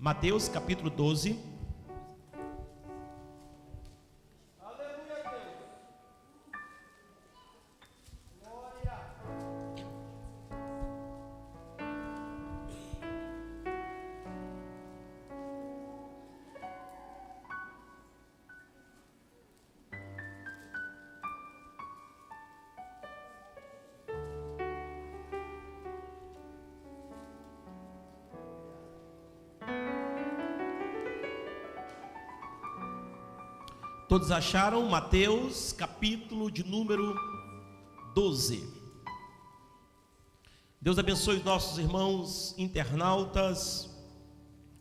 Mateus capítulo 12. Todos acharam? Mateus capítulo de número 12. Deus abençoe os nossos irmãos internautas,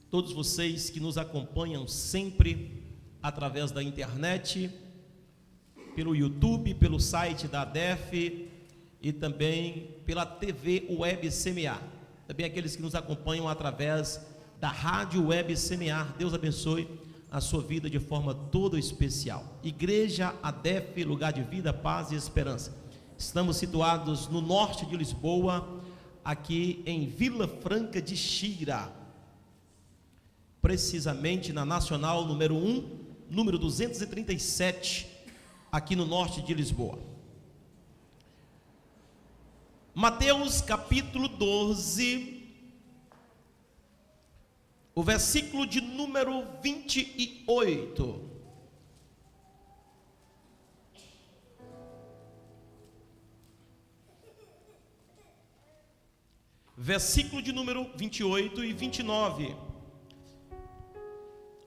todos vocês que nos acompanham sempre através da internet, pelo YouTube, pelo site da ADEF e também pela TV Web Semear. Também aqueles que nos acompanham através da Rádio Web Semear. Deus abençoe a sua vida de forma toda especial. Igreja ADEF, lugar de vida, paz e esperança. Estamos situados no norte de Lisboa, aqui em Vila Franca de Xira, precisamente na Nacional número 1, número 237, aqui no norte de Lisboa. Mateus capítulo 12, o versículo de número 28. Versículo de número 28 e 29.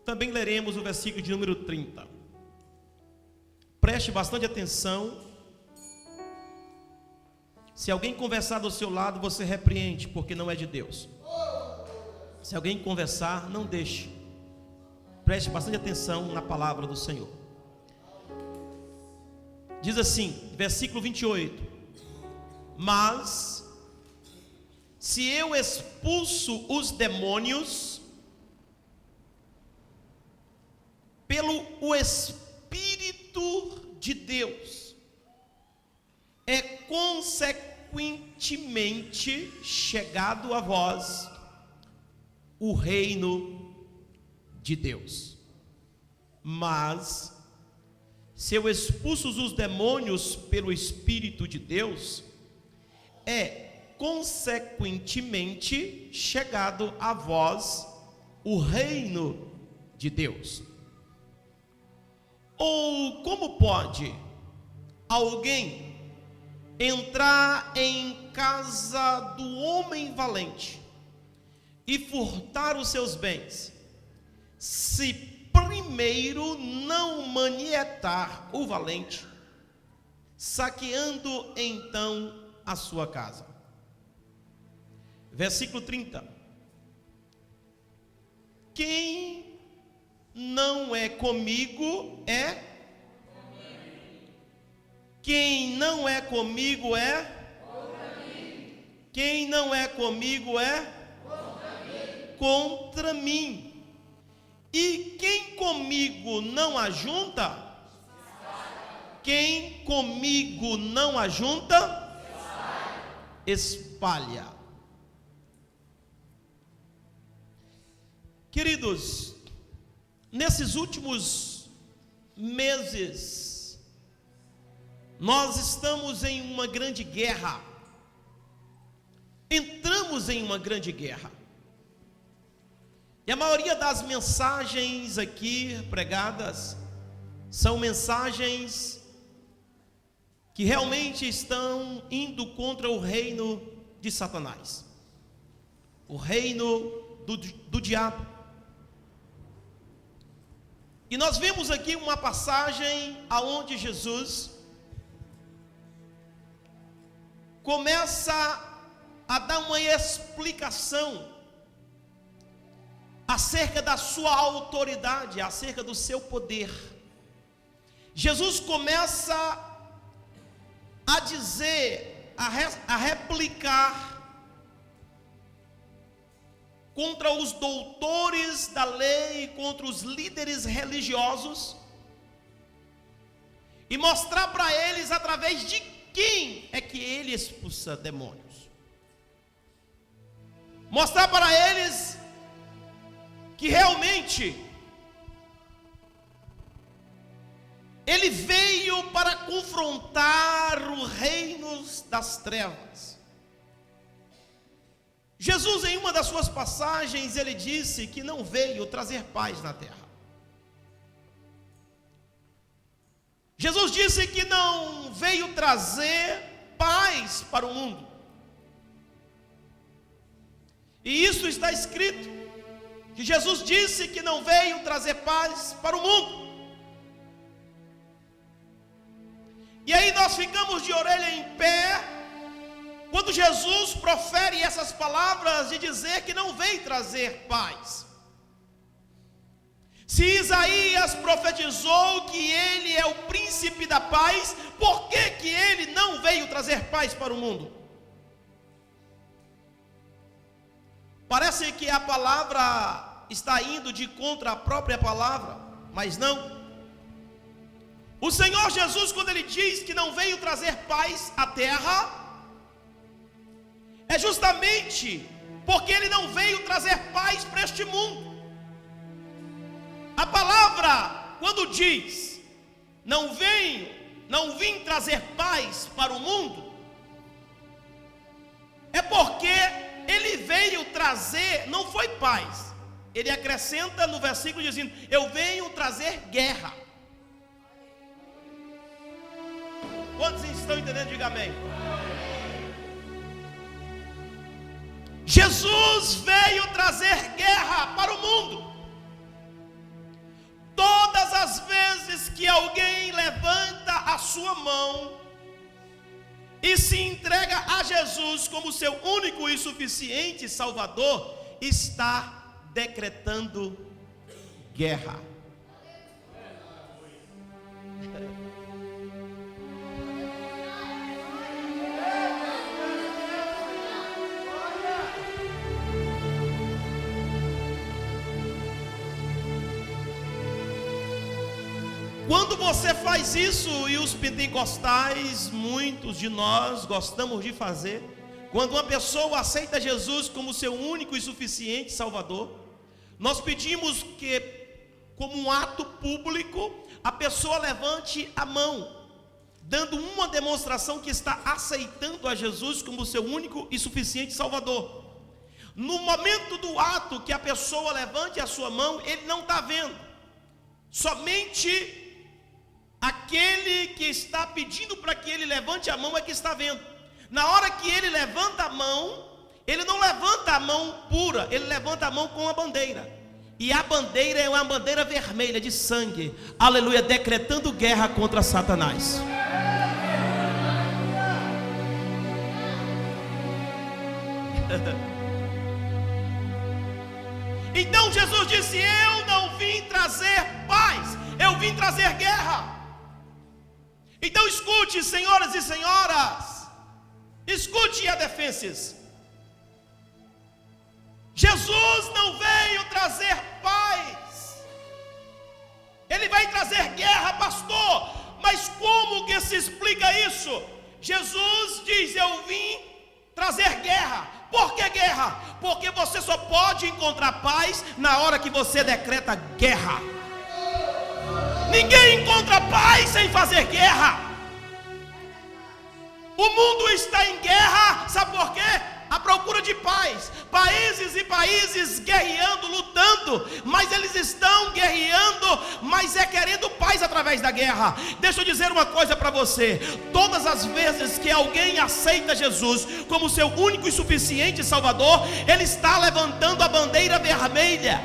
Também leremos o versículo de número 30. Preste bastante atenção. Se alguém conversar do seu lado, você repreende, porque não é de Deus. Se alguém conversar, não deixe. Preste bastante atenção na palavra do Senhor. Diz assim, versículo 28. Mas, se eu expulso os demônios, pelo o Espírito de Deus, é consequentemente chegado a vós o reino de Deus. Mas, se eu expulso os demônios pelo Espírito de Deus, é consequentemente chegado a vós o reino de Deus. Ou como pode alguém entrar em casa do homem valente e furtar os seus bens, se primeiro não manietar o valente, saqueando então a sua casa? Versículo 30. Quem não é comigo é? Quem não é comigo é? Quem não é comigo é? Contra mim. E quem comigo não ajunta? Quem comigo não ajunta? Espalha. Queridos, nesses últimos meses, nós estamos em uma grande guerra. Entramos em uma grande guerra. E a maioria das mensagens aqui pregadas são mensagens que realmente estão indo contra o reino de Satanás, o reino do diabo. E nós vemos aqui uma passagem aonde Jesus começa a dar uma explicação acerca da sua autoridade, acerca do seu poder. Jesus começa a dizer, a replicar contra os doutores da lei, contra os líderes religiosos, e mostrar para eles através de quem é que ele expulsa demônios. Mostrar para eles que realmente ele veio para confrontar o reino das trevas. Jesus, em uma das suas passagens, ele disse que não veio trazer paz na terra. Jesus disse que não veio trazer paz para o mundo. E isso está escrito, que Jesus disse que não veio trazer paz para o mundo. E aí nós ficamos de orelha em pé, quando Jesus profere essas palavras de dizer que não veio trazer paz. Se Isaías profetizou que ele é o príncipe da paz, por que ele não veio trazer paz para o mundo? Parece que a palavra está indo de contra a própria palavra, mas não. O Senhor Jesus, quando ele diz que não veio trazer paz à terra, é justamente porque ele não veio trazer paz para este mundo. A palavra, quando diz, não vim trazer paz para o mundo, é porque ele veio trazer, não foi paz. Ele acrescenta no versículo dizendo, eu venho trazer guerra. Quantos estão entendendo? Diga amém. Jesus veio trazer guerra para o mundo. Todas as vezes que alguém levanta a sua mão e se entrega a Jesus como seu único e suficiente Salvador, está decretando guerra. Quando você faz isso, e os pentecostais, muitos de nós gostamos de fazer, quando uma pessoa aceita Jesus como seu único e suficiente Salvador, nós pedimos que, como um ato público, a pessoa levante a mão, dando uma demonstração que está aceitando a Jesus como seu único e suficiente Salvador. No momento do ato que a pessoa levante a sua mão, ele não está vendo, somente aquele que está pedindo para que ele levante a mão é que está vendo. Na hora que ele levanta a mão, ele não levanta a mão pura, ele levanta a mão com a bandeira. E a bandeira é uma bandeira vermelha de sangue, aleluia, decretando guerra contra Satanás. Então Jesus disse, eu não vim trazer paz, eu vim trazer guerra. Então escute, senhoras e senhoras, escute, adefenses. Jesus não veio trazer paz, ele vai trazer guerra, pastor. Mas como que se explica isso? Jesus diz, eu vim trazer guerra. Por que guerra? Porque você só pode encontrar paz na hora que você decreta guerra. Ninguém encontra paz sem fazer guerra. O mundo está em guerra, sabe por quê? À procura de paz. Países e países guerreando, lutando, mas eles estão guerreando, mas é querendo paz através da guerra. Deixa eu dizer uma coisa para você: todas as vezes que alguém aceita Jesus como seu único e suficiente Salvador, ele está levantando a bandeira vermelha,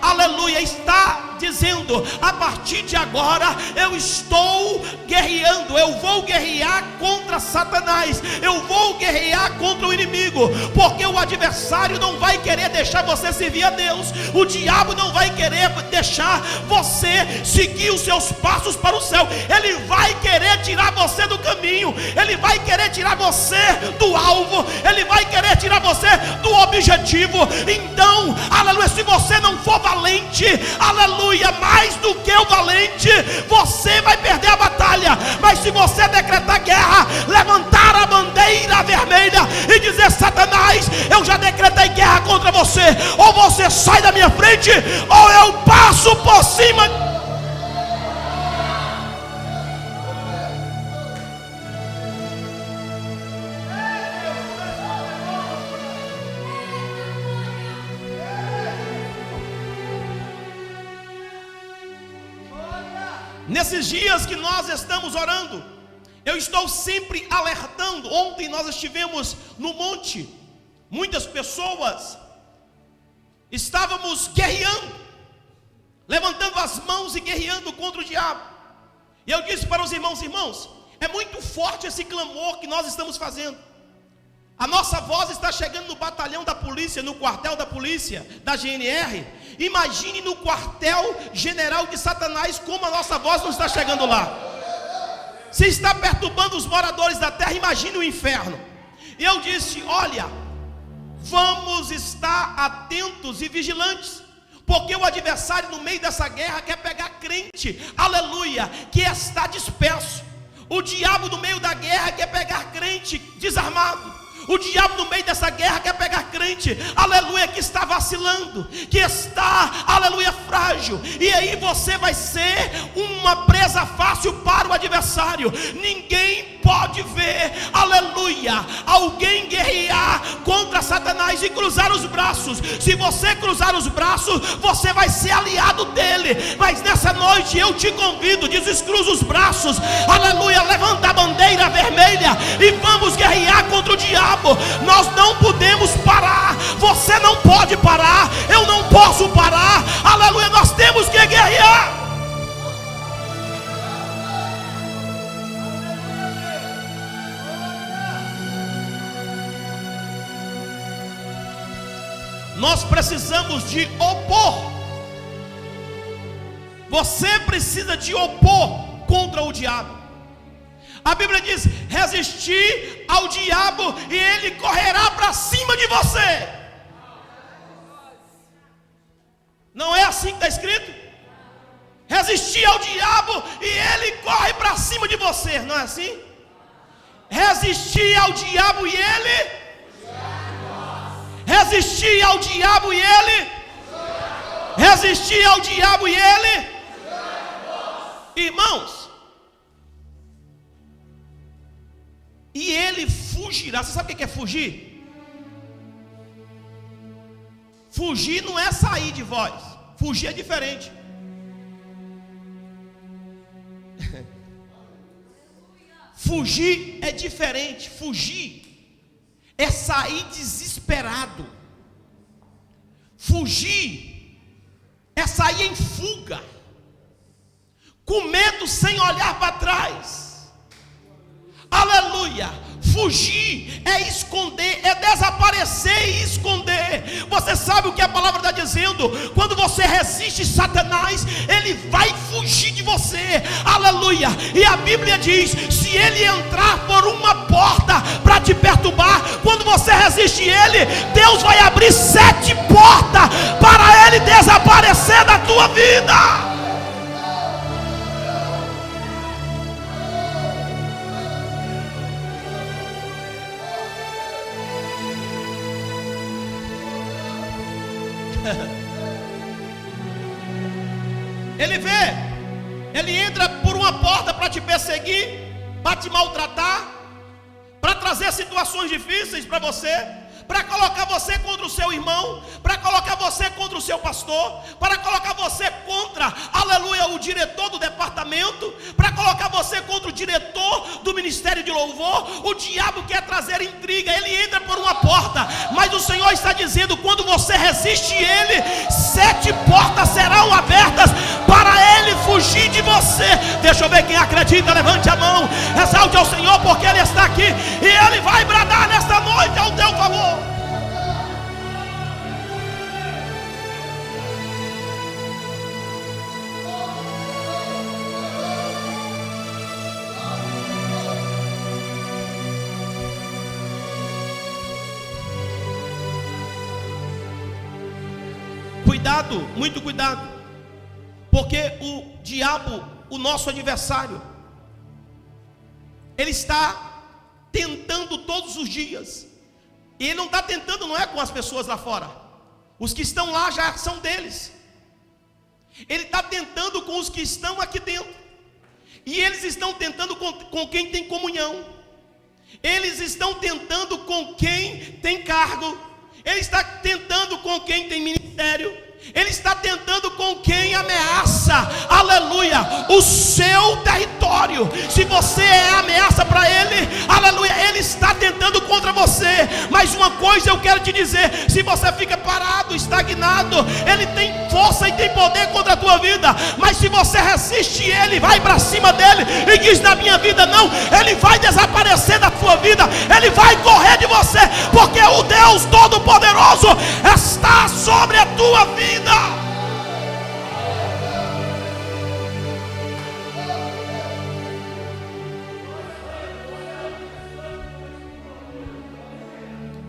aleluia, está dizendo, a partir de agora eu estou guerreando, eu vou guerrear contra Satanás, eu vou guerrear contra o inimigo, porque o adversário não vai querer deixar você servir a Deus, o diabo não vai querer deixar você seguir os seus passos para o céu, ele vai querer tirar você do caminho, ele vai querer tirar você do alvo, ele vai querer tirar você do objetivo. Então, aleluia, se você não for valente, aleluia, mais do que o valente, você vai perder a batalha. Mas se você decretar guerra, levantar a bandeira vermelha e dizer: Satanás, eu já decretei guerra contra você, ou você sai da minha frente, ou eu passo por cima. Nesses dias que nós estamos orando, eu estou sempre alertando. Ontem nós estivemos no monte, muitas pessoas estávamos guerreando, levantando as mãos e guerreando contra o diabo. E eu disse para os irmãos: irmãos, é muito forte esse clamor que nós estamos fazendo. A nossa voz está chegando no batalhão da polícia, no quartel da polícia, da GNR. Imagine no quartel general de Satanás, como a nossa voz não está chegando lá. Se está perturbando os moradores da terra, imagine o inferno. E eu disse: olha, vamos estar atentos e vigilantes, porque o adversário no meio dessa guerra quer pegar crente, aleluia, que está disperso. O diabo no meio da guerra quer pegar crente desarmado. O diabo no meio dessa guerra quer pegar crente, aleluia, que está vacilando, que está, aleluia, frágil. E aí você vai ser uma presa fácil para o adversário. Ninguém pode ver, aleluia, alguém guerrear contra Satanás e cruzar os braços. Se você cruzar os braços, você vai ser aliado dele. Mas nessa noite eu te convido: descruza os braços, aleluia, levanta a bandeira vermelha e vamos guerrear contra o diabo. Nós não podemos parar. Você não pode parar, eu não posso parar, aleluia. Nós temos que guerrear. Nós precisamos de opor. Você precisa de opor contra o diabo. A Bíblia diz: resistir ao diabo e ele correrá para cima de você. Não é assim que está escrito? Resistir ao diabo e ele corre para cima de você. Não é assim? Resistir ao diabo e ele... resistir ao diabo e ele... resistir ao diabo e ele... Irmãos, e ele fugirá. Você sabe o que é fugir? Fugir não é sair de vós. Fugir é diferente. Fugir é diferente. Fugir é sair desesperado. Fugir é sair em fuga, com medo, sem olhar para trás. Aleluia. Fugir é esconder, é desaparecer e esconder. Você sabe o que a palavra está dizendo? Quando você resiste Satanás, ele vai fugir de você. Aleluia. E a Bíblia diz: se ele entrar por uma porta para te perturbar, quando você resiste ele, Deus vai abrir 7 portas para ele desaparecer da tua vida. Ele vê, ele entra por uma porta para te perseguir, para te maltratar, para trazer situações difíceis para você, para colocar você contra o seu irmão, para colocar você contra o seu pastor, para colocar você contra, aleluia, o diretor do departamento, para colocar você contra o diretor do ministério de louvor. O diabo quer trazer intriga, ele entra por uma porta, mas o Senhor está dizendo: quando você resiste ele, 7 portas serão abertas para ele fugir de você. Deixa eu ver quem acredita, levante a mão, exalte ao Senhor, porque ele está aqui e ele vai bradar nesta noite ao teu favor. cuidado, muito cuidado, porque o diabo, o nosso adversário, ele está tentando todos os dias. E ele não está tentando, não é com as pessoas lá fora. Os que estão lá já são deles. Ele está tentando com os que estão aqui dentro. E eles estão tentando com quem tem comunhão. Eles estão tentando com quem tem cargo. Ele está tentando com quem tem ministério. Ele está tentando com quem ameaça, aleluia, o seu território. Se você é ameaça para ele, aleluia, ele está tentando contra você. Mas uma coisa eu quero te dizer: se você fica parado, estagnado, ele tem força e tem poder contra a tua vida. Mas se você resiste ele, vai para cima dele e diz: na minha vida não, ele vai desaparecer da tua vida, ele vai correr de você, porque o Deus Todo-Poderoso está sobre a tua vida.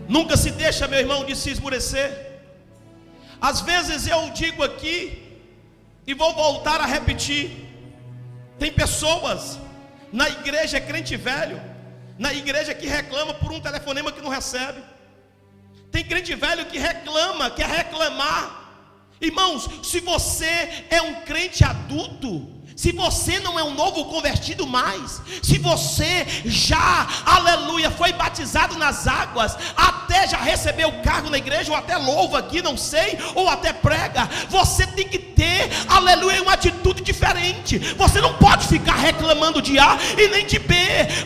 Nunca se deixa, meu irmão, de se esmurecer. Às vezes eu digo aqui e vou voltar a repetir: tem pessoas na igreja, crente velho, na igreja, que reclama por um telefonema que não recebe. Tem crente velho que reclama, quer reclamar. Irmãos, se você é um crente adulto, se você não é um novo convertido mais, se você já, aleluia, foi batizado nas águas, até já recebeu o cargo na igreja, ou até louva aqui, não sei, ou até prega, você tem que ter, aleluia, uma atitude diferente. Você não pode ficar reclamando de A e nem de B.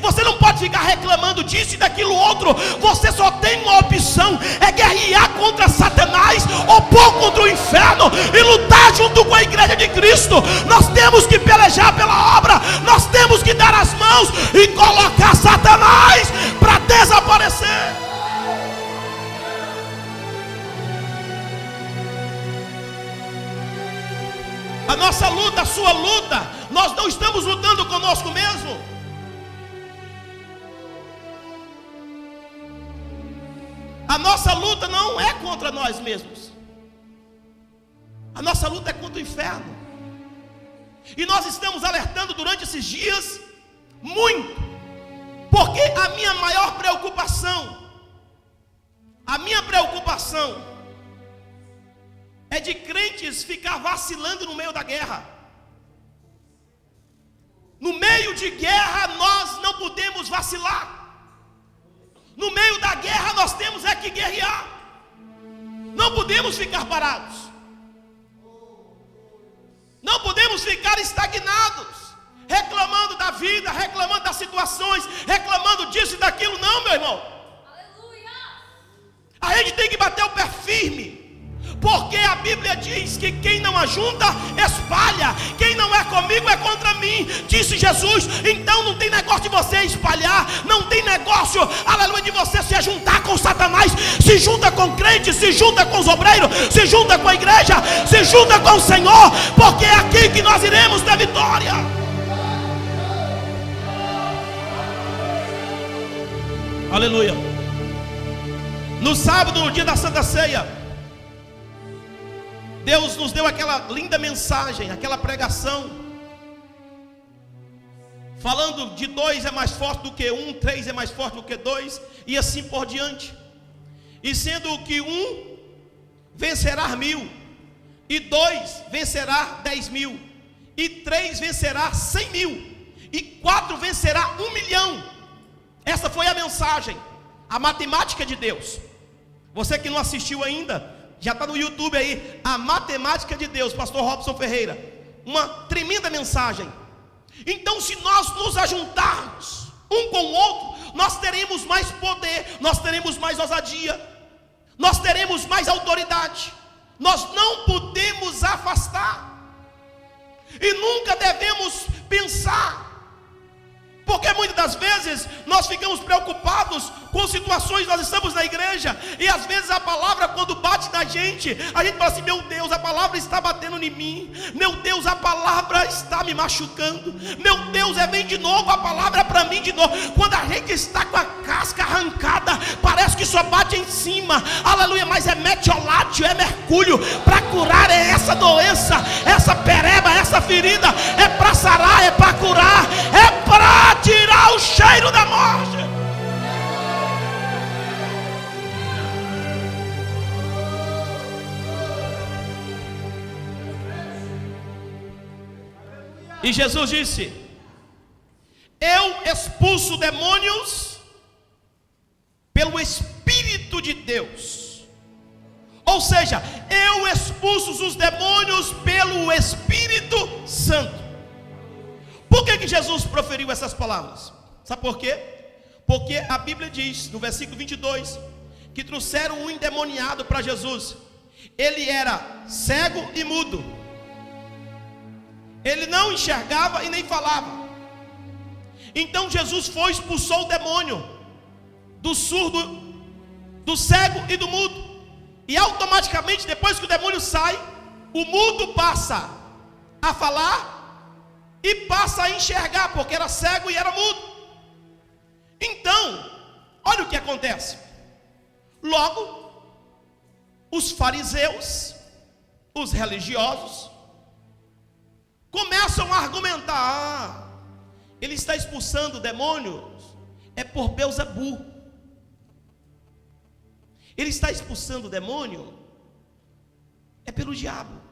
Você não pode ficar reclamando disso e daquilo outro. Você só tem uma opção: é guerrear contra Satanás, opor contra o inferno e lutar junto com a igreja de Cristo. Nós temos que pelejar pela obra, nós temos que dar as mãos e colocar Satanás para desaparecer. A nossa luta, a sua luta, nós não estamos lutando conosco mesmo. A nossa luta não é contra nós mesmos. A nossa luta é contra o inferno. E nós estamos alertando durante esses dias muito, porque a minha maior preocupação, é de crentes ficar vacilando no meio da guerra. No meio de guerra nós não podemos vacilar. No meio da guerra nós temos é que guerrear. Não podemos ficar parados. Não podemos ficar estagnados, reclamando da vida, reclamando das situações, reclamando disso e daquilo. Não, meu irmão. Aleluia. A gente tem que bater o pé firme, porque a Bíblia diz que quem não ajunta, espalha. Quem não é comigo é contra mim, disse Jesus. Então não tem negócio de você espalhar, não tem negócio, aleluia, de você se juntar com Satanás. Se junta com crentes, se junta com os obreiros, se junta com a igreja, se junta com o Senhor, porque é aqui que nós iremos ter vitória. Aleluia. No sábado, no dia da Santa Ceia, Deus nos deu aquela linda mensagem, aquela pregação, falando de 2 é mais forte do que 1, 3 é mais forte do que 2, e assim por diante. E sendo que 1 vencerá 1000, e 2 vencerá 10.000, e 3 vencerá 100.000, e 4 vencerá 1 milhão. Essa foi a mensagem, a matemática de Deus. Você que não assistiu ainda, já está no YouTube aí, a matemática de Deus, pastor Robson Ferreira. Uma tremenda mensagem. Então, se nós nos ajuntarmos um com o outro, nós teremos mais poder, nós teremos mais ousadia, nós teremos mais autoridade. Nós não podemos afastar. E nunca devemos pensar Porque muitas das vezes nós ficamos preocupados com situações, nós estamos na igreja, e às vezes a palavra quando bate na gente, a gente fala assim: meu Deus, a palavra está batendo em mim, meu Deus, a palavra está me machucando, meu Deus, vem de novo a palavra para mim de novo. Quando a gente está com a casca arrancada, parece que só bate em cima, aleluia, mas é metiolátio, é mercúrio, para curar essa doença, essa pereba, essa ferida, é para sarar, é para curar, é para tirar o cheiro da morte. E Jesus disse: eu expulso demônios pelo Espírito de Deus. Ou seja, eu expulso os demônios pelo Espírito Santo. Por que Jesus proferiu essas palavras? Sabe por quê? Porque a Bíblia diz, no versículo 22, que trouxeram um endemoniado para Jesus. Ele era cego e mudo. Ele não enxergava e nem falava. Então Jesus foi e expulsou o demônio do surdo, do cego e do mudo. E automaticamente, depois que o demônio sai, o mudo passa a falar e passa a enxergar, porque era cego e era mudo. Então, olha o que acontece. Logo, os fariseus, os religiosos, começam a argumentar: ele está expulsando demônios, é por Belzebu. Ele está expulsando o demônio, é pelo diabo.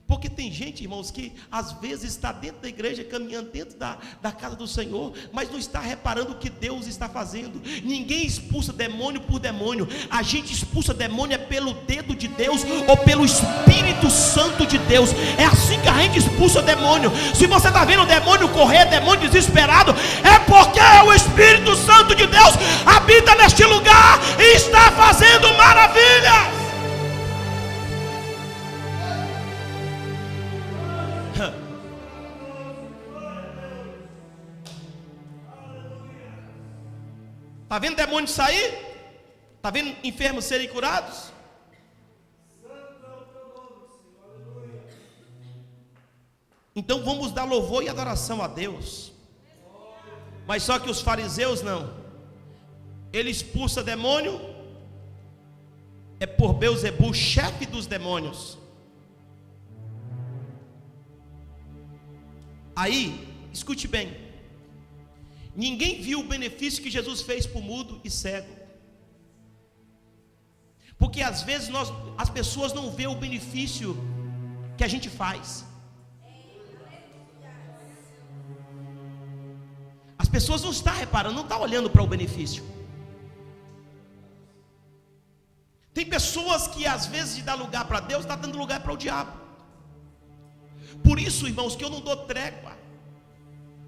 Porque tem gente, irmãos, que às vezes está dentro da igreja, caminhando dentro da casa do Senhor, mas não está reparando o que Deus está fazendo. Ninguém expulsa demônio por demônio. A gente expulsa demônio é pelo dedo de Deus ou pelo Espírito Santo de Deus. É assim que a gente expulsa demônio. Se você está vendo o demônio correr, demônio desesperado, é porque o Espírito Santo de Deus habita neste lugar e está fazendo maravilhas. Está vendo demônios sair? Está vendo enfermos serem curados? Então vamos dar louvor e adoração a Deus. Mas só que os fariseus não. Ele expulsa demônio é por Belzebu, chefe dos demônios. Aí, escute bem. Ninguém viu o benefício que Jesus fez para o mudo e cego. Porque às vezes as pessoas não veem o benefício que a gente faz. As pessoas não estão reparando, não estão olhando para o benefício. Tem pessoas que às vezes de dar lugar para Deus, está dando lugar para o diabo. Por isso, irmãos, que eu não dou trégua.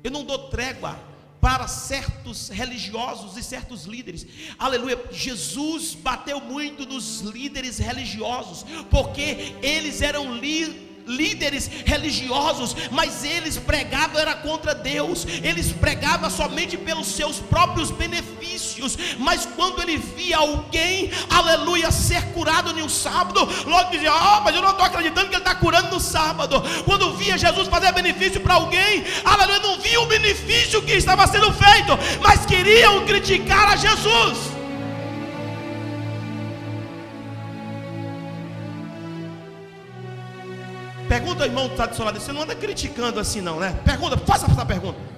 Eu não dou trégua para certos religiosos e certos líderes. Aleluia. Jesus bateu muito nos líderes religiosos, porque eles eram líderes religiosos, mas eles pregavam era contra Deus. Eles pregavam somente pelos seus próprios benefícios. Mas quando ele via alguém, aleluia, ser curado no sábado, logo dizia: mas eu não estou acreditando que ele está curando no sábado. Quando via Jesus fazer benefício para alguém, aleluia, não via o benefício que estava sendo feito, mas queriam criticar a Jesus. Pergunta ao irmão que está do seu lado: você não anda criticando assim não, né? Pergunta, faça essa pergunta.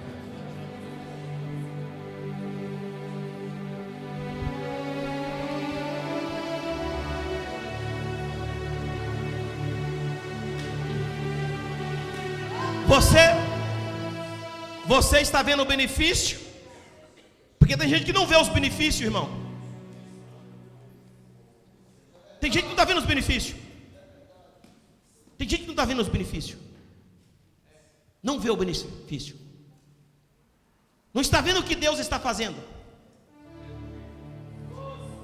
Você está vendo o benefício? Porque tem gente que não vê os benefícios, irmão. Tem gente que não está vendo os benefícios. Tem gente que não está vendo os benefícios. Não vê o benefício. Não está vendo o que Deus está fazendo.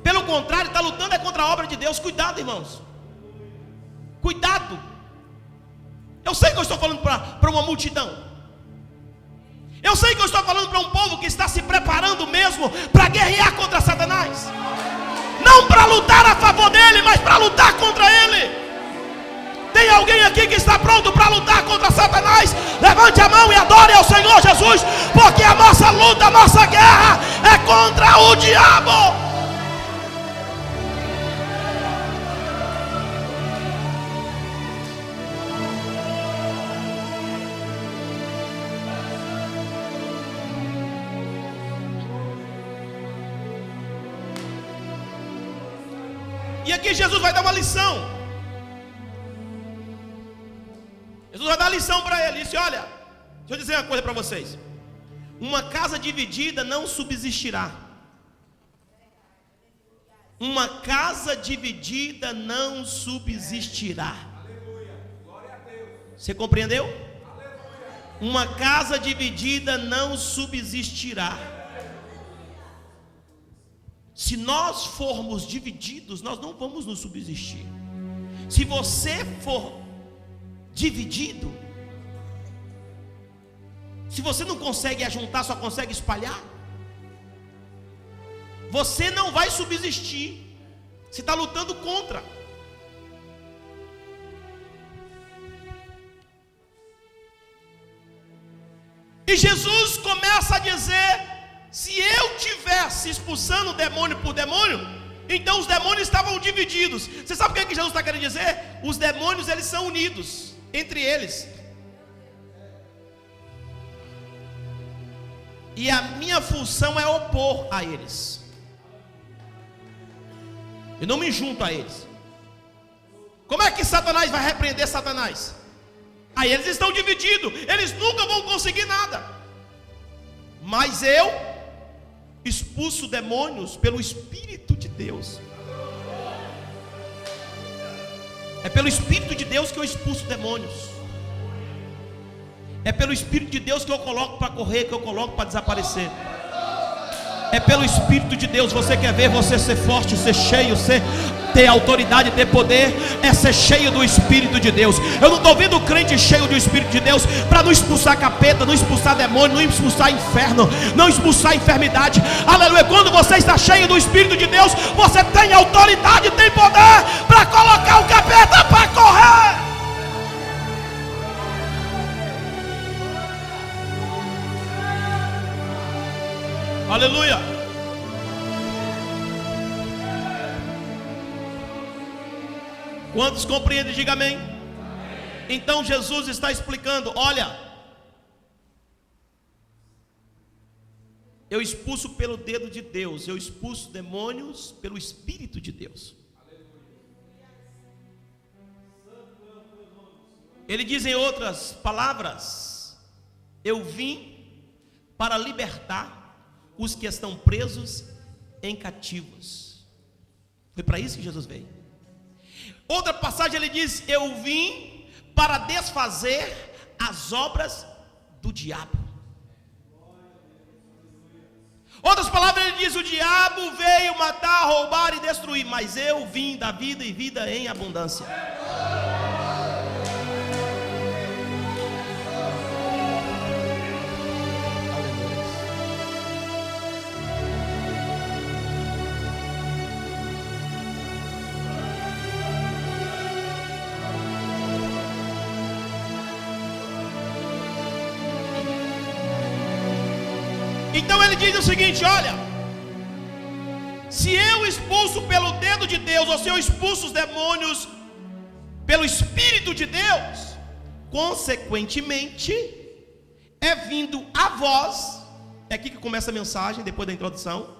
Pelo contrário, está lutando contra a obra de Deus. Cuidado, irmãos. Cuidado. Eu sei que eu estou falando para uma multidão. Eu sei que eu estou falando para um povo que está se preparando mesmo para guerrear contra Satanás. Não para lutar a favor dele, mas para lutar contra ele. Tem alguém aqui que está pronto para lutar contra Satanás? Levante a mão e adore ao Senhor Jesus, porque a nossa luta, a nossa guerra é contra o diabo. E aqui Jesus vai dar uma lição. Jesus vai dar uma lição para ele. Ele disse: olha, deixa eu dizer uma coisa para vocês. Uma casa dividida não subsistirá. Uma casa dividida não subsistirá. Você compreendeu? Uma casa dividida não subsistirá. Se nós formos divididos, nós não vamos nos subsistir. Se você for dividido, se você não consegue ajuntar, só consegue espalhar, você não vai subsistir. Você está lutando contra. E Jesus começa a dizer: se eu tivesse expulsando demônio por demônio, então os demônios estavam divididos. Você sabe o que é que Jesus está querendo dizer? Os demônios, eles são unidos entre eles. E a minha função é opor a eles. Eu não me junto a eles. Como é que Satanás vai repreender Satanás? Aí eles estão divididos, eles nunca vão conseguir nada. Mas eu expulso demônios pelo Espírito de Deus. É pelo Espírito de Deus que eu expulso demônios. É pelo Espírito de Deus que eu coloco para correr, que eu coloco para desaparecer. É pelo Espírito de Deus. Você quer ver você ser forte, ser cheio, ter autoridade, ter poder? É ser cheio do Espírito de Deus. Eu não estou vendo crente cheio do Espírito de Deus para não expulsar capeta, não expulsar demônio, não expulsar inferno, não expulsar enfermidade. Aleluia. Quando você está cheio do Espírito de Deus, você tem autoridade, tem poder para colocar o capeta para correr. Aleluia. Quantos compreendem? Diga amém. Então Jesus está explicando: olha, eu expulso pelo dedo de Deus, eu expulso demônios pelo Espírito de Deus. Ele diz em outras palavras: eu vim para libertar os que estão presos em cativos. Foi para isso que Jesus veio. Outra passagem ele diz: eu vim para desfazer as obras do diabo. Outras palavras ele diz: o diabo veio matar, roubar e destruir, mas eu vim dar vida e vida em abundância. Então ele diz o seguinte: olha, se eu expulso pelo dedo de Deus, ou se eu expulso os demônios pelo Espírito de Deus, consequentemente é vindo a vós, é aqui que começa a mensagem, depois da introdução,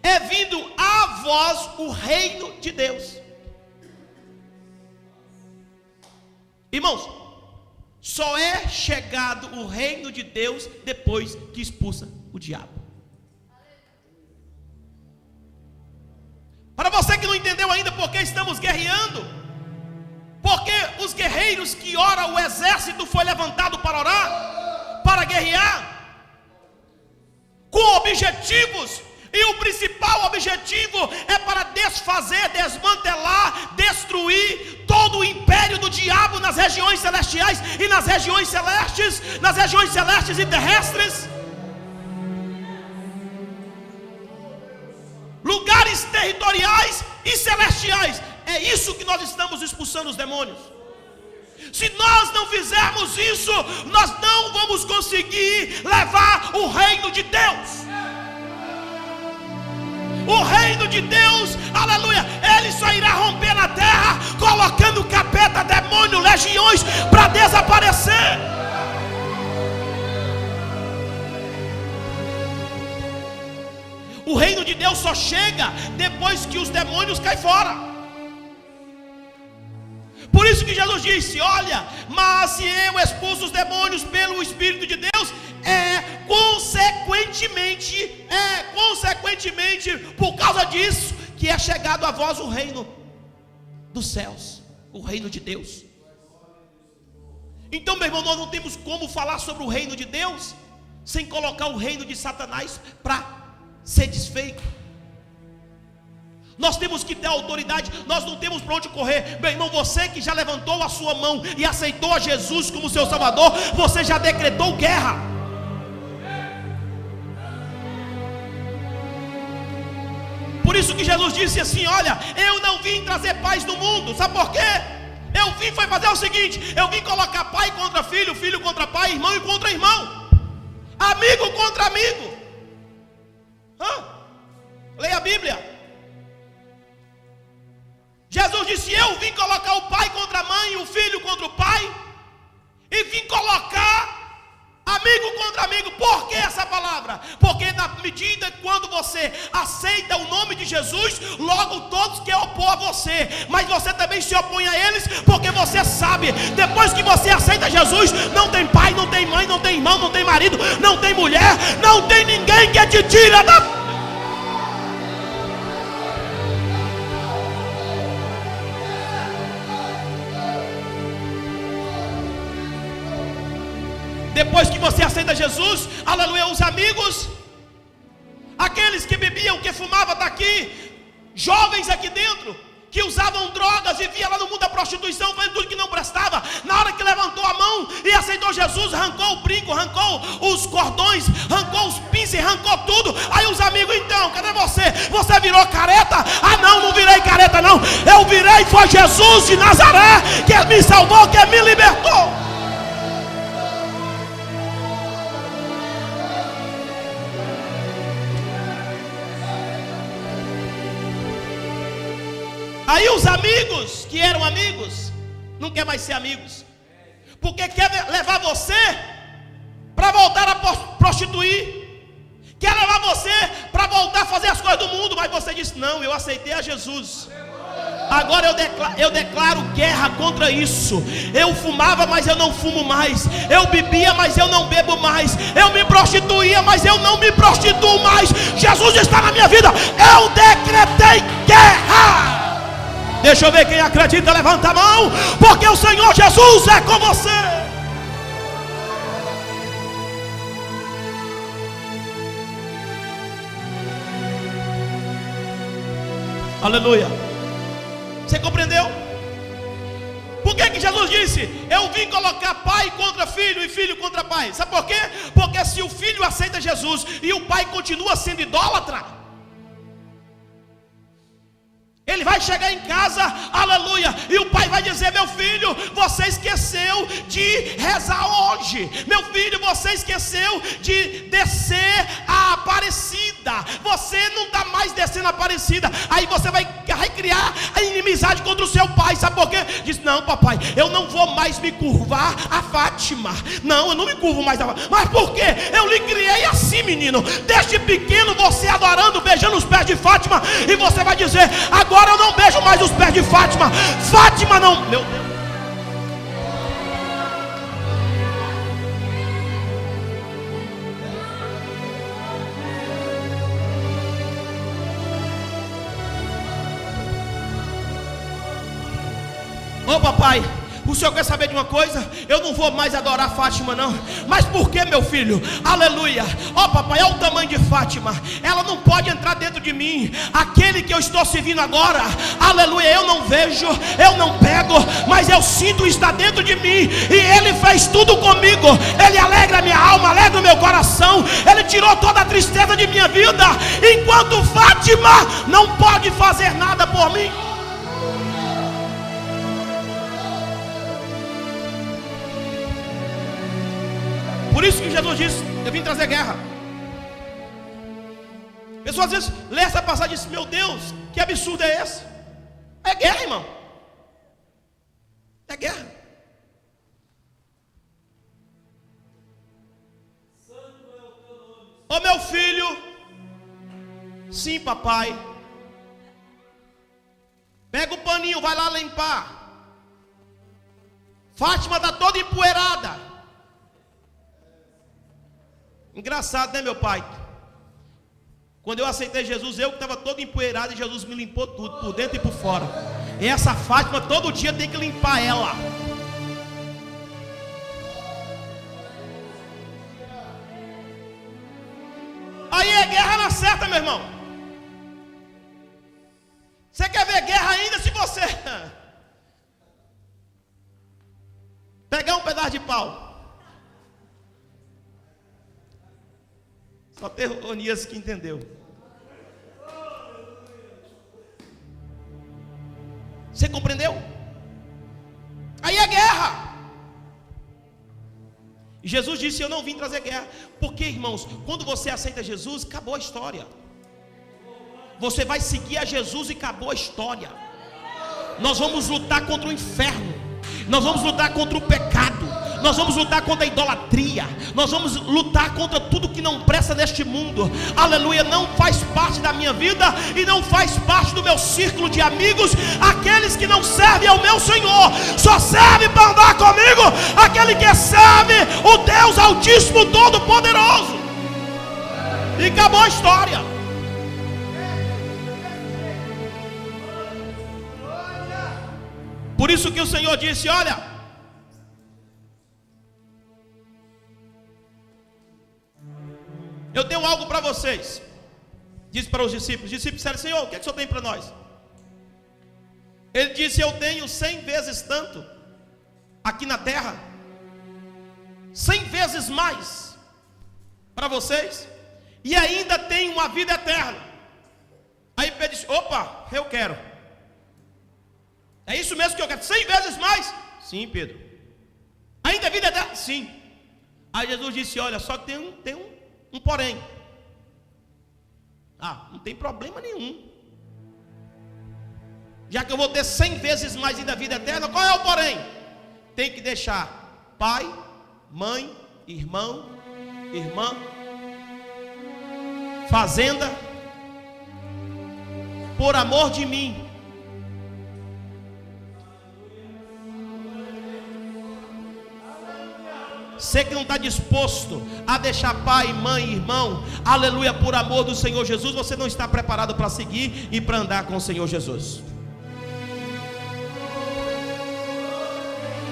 é vindo a vós o reino de Deus. Irmãos, só é chegado o reino de Deus depois que expulsa o diabo. Para você que não entendeu ainda por que estamos guerreando, porque os guerreiros que ora, o exército foi levantado para orar, para guerrear, com objetivos, e o principal objetivo é para desfazer, desmantelar, destruir todo o império do diabo nas regiões celestiais e nas regiões celestes e terrestres. celestiais. É isso que nós estamos expulsando os demônios. Se nós não fizermos isso, nós não vamos conseguir levar o reino de Deus. O reino de Deus, aleluia, ele só irá romper na terra colocando capeta, demônio, legiões para desaparecer. O reino de Deus só chega depois que os demônios caem fora. Por isso que Jesus disse: olha, mas se eu expulso os demônios pelo Espírito de Deus, consequentemente, por causa disso, que é chegado a vós o reino dos céus, o reino de Deus. Então, meu irmão, nós não temos como falar sobre o reino de Deus sem colocar o reino de Satanás para ser desfeito. Nós temos que ter autoridade, nós não temos para onde correr. Meu irmão, você que já levantou a sua mão e aceitou a Jesus como seu Salvador, você já decretou guerra. Por isso que Jesus disse assim: olha, eu não vim trazer paz no mundo. Sabe por quê? Eu vim foi fazer o seguinte: eu vim colocar pai contra filho, filho contra pai, irmão e contra irmão, amigo contra amigo. Leia a Bíblia. Jesus disse: eu vim colocar o pai contra a mãe, o filho contra o pai, e vim colocar amigo contra amigo. Por que essa palavra? Porque na medida quando você aceita o nome de Jesus, logo todos querem opor a você, mas você também se opõe a eles, porque você sabe, depois que você aceita Jesus, não tem pai, não tem mãe, não tem irmão, não tem marido, não tem mulher, não tem ninguém que te tira da... Depois que você aceita Jesus, aleluia, os amigos, aqueles que bebiam, que fumavam, está aqui, jovens aqui dentro, que usavam drogas, viviam lá no mundo da prostituição, fazendo tudo que não prestava. Na hora que levantou a mão e aceitou Jesus, arrancou o brinco, arrancou os cordões, arrancou os pinces, arrancou tudo. Aí os amigos: então, cadê você? Você virou careta? Ah não, não virei careta não, eu virei, foi Jesus de Nazaré, que me salvou, que me libertou. Aí os amigos, que eram amigos, não quer mais ser amigos, porque quer levar você para voltar a prostituir, quer levar você para voltar a fazer as coisas do mundo, mas você disse: não, eu aceitei a Jesus. Agora eu declaro guerra contra isso. Eu fumava, mas eu não fumo mais. Eu bebia, mas eu não bebo mais. Eu me prostituía, mas eu não me prostituo mais. Jesus está na minha vida. Eu decretei guerra. Deixa eu ver quem acredita, levanta a mão, porque o Senhor Jesus é com você. Aleluia. Você compreendeu? Por que Jesus disse: eu vim colocar pai contra filho e filho contra pai? Sabe por quê? Porque se o filho aceita Jesus e o pai continua sendo idólatra, ele vai chegar em casa, aleluia, e o pai vai dizer: meu filho, você esqueceu de rezar hoje. Meu filho, você esqueceu de descer a Aparecida. Você não está mais descendo a Aparecida. Aí você vai criar a inimizade contra o seu pai. Sabe por quê? Diz: não, papai, eu não vou mais me curvar a Fátima. Não, eu não me curvo mais a Fátima. Mas por quê? Eu lhe criei assim, menino. Desde pequeno você adorando, beijando os pés de Fátima. E você vai dizer: agora eu não beijo mais os pés de Fátima. Fátima não, meu Deus. Ô papai, o senhor quer saber de uma coisa? Eu não vou mais adorar Fátima não. Mas por que, meu filho? Aleluia. Ó papai, olha o tamanho de Fátima. Ela não pode entrar dentro de mim. Aquele que eu estou servindo agora, aleluia, eu não vejo, eu não pego, mas eu sinto está dentro de mim, e Ele fez tudo comigo. Ele alegra minha alma, alegra o meu coração, Ele tirou toda a tristeza de minha vida, enquanto Fátima não pode fazer nada por mim. Por isso que Jesus disse: eu vim trazer guerra. Pessoas às vezes lê essa passagem e diz: meu Deus, que absurdo é esse? É guerra, irmão. É guerra. Ô meu filho, sim papai, pega o paninho, vai lá limpar. Fátima está toda empoeirada. Engraçado, né, meu pai? Quando eu aceitei Jesus, eu que estava todo empoeirado, e Jesus me limpou tudo, por dentro e por fora. E essa Fátima todo dia tem que limpar ela. Aí é guerra na certa, meu irmão. Você quer ver guerra ainda se você pegar um pedaço de pau? Só tem Onias que entendeu. Você compreendeu? Aí é guerra. E Jesus disse: eu não vim trazer guerra. Porque, irmãos, quando você aceita Jesus, acabou a história. Você vai seguir a Jesus e acabou a história. Nós vamos lutar contra o inferno. Nós vamos lutar contra o pecado. Nós vamos lutar contra a idolatria. Nós vamos lutar contra tudo que não presta neste mundo. Aleluia, não faz parte da minha vida e não faz parte do meu círculo de amigos aqueles que não servem ao meu Senhor. Só serve para andar comigo aquele que serve o Deus Altíssimo Todo-Poderoso. E acabou a história. Por isso que o Senhor disse: olha, eu tenho algo para vocês. Disse para os discípulos. Os discípulos disseram: Senhor, o que é que o Senhor tem para nós? Ele disse: eu tenho 100 vezes tanto aqui na terra, 100 vezes mais para vocês, e ainda tenho uma vida eterna. Aí Pedro disse: opa, eu quero. É isso mesmo que eu quero, 100 vezes mais? Sim, Pedro. Ainda vida eterna? Sim. Aí Jesus disse: olha, só que tem um porém. Não tem problema nenhum. Já que eu vou ter 100 vezes mais ainda vida eterna, qual é o porém? Tem que deixar pai, mãe, irmão, irmã, fazenda, por amor de mim. Você que não está disposto a deixar pai, mãe, irmão, aleluia, por amor do Senhor Jesus, você não está preparado para seguir e para andar com o Senhor Jesus.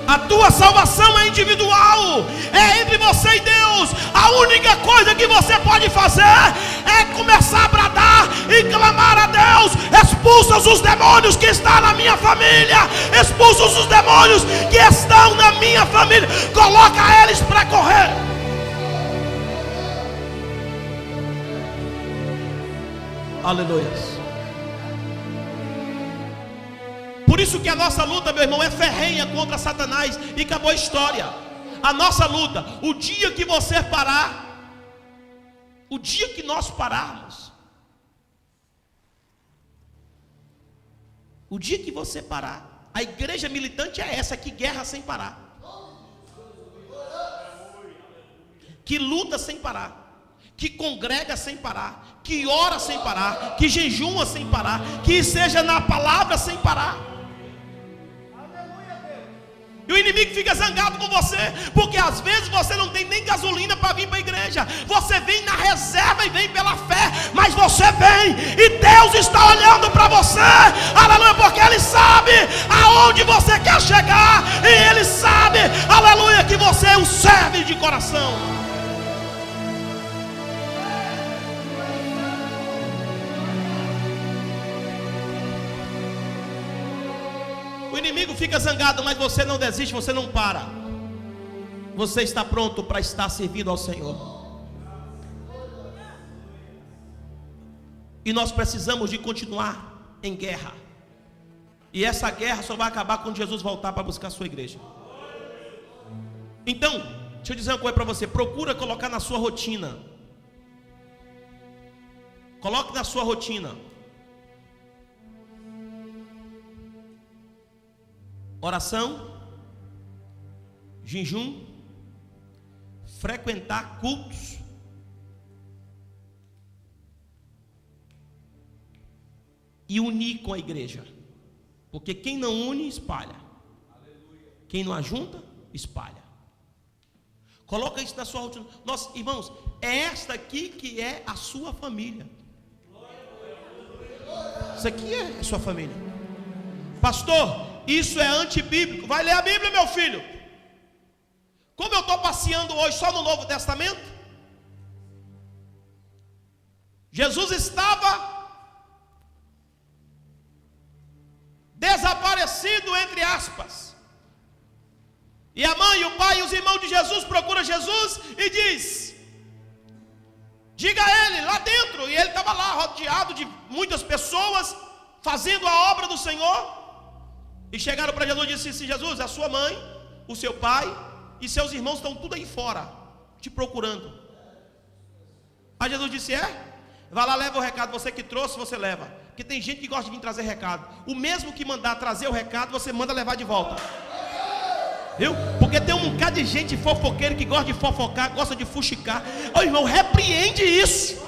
A tua salvação é individual, é entre você e Deus. A única coisa que você pode fazer é começar a bradar e clamar a Deus: expulsa os demônios que estão na minha família, expulsa os demônios que estão na minha família, coloca eles para correr. Aleluia. Por isso que a nossa luta, meu irmão, é ferrenha contra Satanás, e acabou a história. A nossa luta, o dia que você parar, o dia que nós pararmos, o dia que você parar, a igreja militante é essa, que guerra sem parar, que luta sem parar, que congrega sem parar, que ora sem parar, que jejuma sem parar, que seja na palavra sem parar. E o inimigo fica zangado com você, porque às vezes você não tem nem gasolina para vir para a igreja. Você vem na reserva e vem pela fé, mas você vem e Deus está olhando para você, aleluia, porque Ele sabe aonde você quer chegar, e Ele sabe, aleluia, que você o serve de coração. O inimigo inimigo fica zangado, mas você não desiste, você não para. Você está pronto para estar servindo ao Senhor. E nós precisamos de continuar em guerra. E essa guerra só vai acabar quando Jesus voltar para buscar a sua igreja. Então, deixa eu dizer uma coisa para você. Procura colocar na sua rotina. Coloque na sua rotina. Oração, jejum, frequentar cultos, e unir com a igreja. Porque quem não une, espalha. Quem não ajunta, espalha. Coloca isso na sua rotina. Nossa, irmãos, é esta aqui que é a sua família. Isso aqui é a sua família. Pastor, isso é antibíblico. Vai ler a Bíblia, meu filho. Como eu estou passeando hoje só no Novo Testamento, Jesus estava desaparecido, entre aspas. E a mãe, o pai e os irmãos de Jesus procuram Jesus e diz: diga a ele lá dentro. E ele estava lá rodeado de muitas pessoas fazendo a obra do Senhor. E chegaram para Jesus e disseram assim: Jesus, a sua mãe, o seu pai e seus irmãos estão tudo aí fora te procurando. Aí Jesus disse: vai lá, leva o recado. Você que trouxe, você leva. Porque tem gente que gosta de vir trazer recado. O mesmo que mandar trazer o recado, você manda levar de volta. Viu? Porque tem um bocado de gente fofoqueira que gosta de fofocar, gosta de fuxicar. Ô irmão, repreende isso.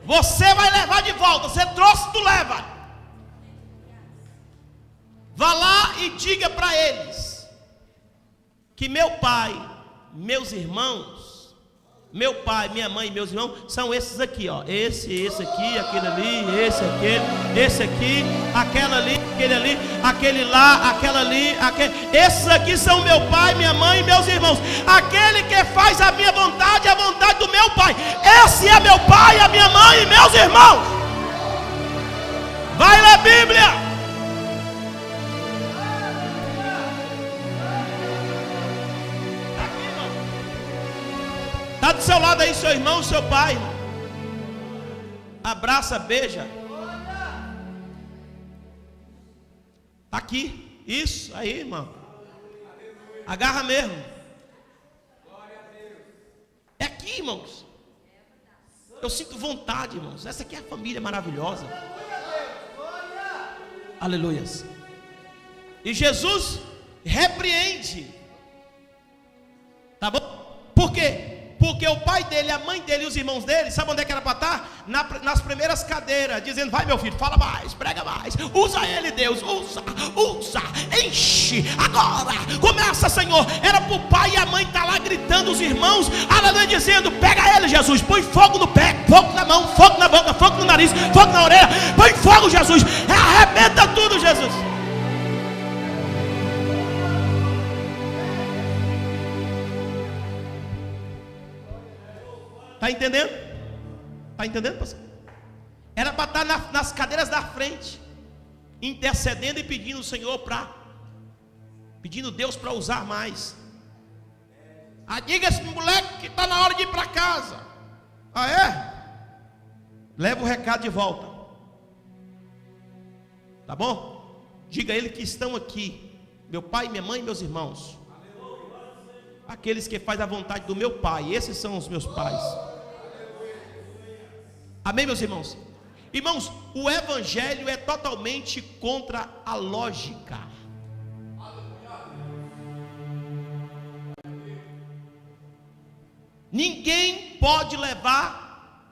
Você vai levar de volta. Você trouxe, tu leva. Vá lá e diga para eles que meu pai, meus irmãos, meu pai, minha mãe e meus irmãos são esses aqui, ó. Esse aqui, aquele ali, esse aqui, aquela ali, aquele ali, aquele lá, aquela ali, aquele. Esses aqui são meu pai, minha mãe e meus irmãos. Aquele que faz a minha vontade, a vontade do meu pai. Esse é meu pai, a minha mãe e meus irmãos. Vai ler a Bíblia. Está do seu lado aí seu irmão, seu pai. Abraça, beija. Aqui, isso, aí, irmão. Agarra mesmo. É aqui, irmãos. Eu sinto vontade, irmãos. Essa aqui é a família maravilhosa. Aleluias. E Jesus repreende. Tá bom? Por quê? Porque o pai dele, a mãe dele e os irmãos dele, sabe onde é que era para estar? Nas primeiras cadeiras, dizendo: vai meu filho, fala mais, prega mais, usa ele, Deus, usa, enche, agora, começa, Senhor. Era para o pai e a mãe estar lá gritando, os irmãos, aleluia, dizendo: pega ele, Jesus, põe fogo no pé, fogo na mão, fogo na boca, fogo no nariz, fogo na orelha, põe fogo, Jesus, arrebenta tudo, Jesus. Está entendendo? Está entendendo, pastor? Era para estar nas cadeiras da frente, intercedendo e pedindo o Senhor pedindo Deus para usar mais. Diga esse moleque que está na hora de ir para casa. Ah, é? Leva o recado de volta. Tá bom? Diga a ele que estão aqui, meu pai, minha mãe e meus irmãos. Aqueles que fazem a vontade do meu pai. Esses são os meus pais. Amém, meus irmãos? Irmãos, o evangelho é totalmente contra a lógica. Ninguém pode levar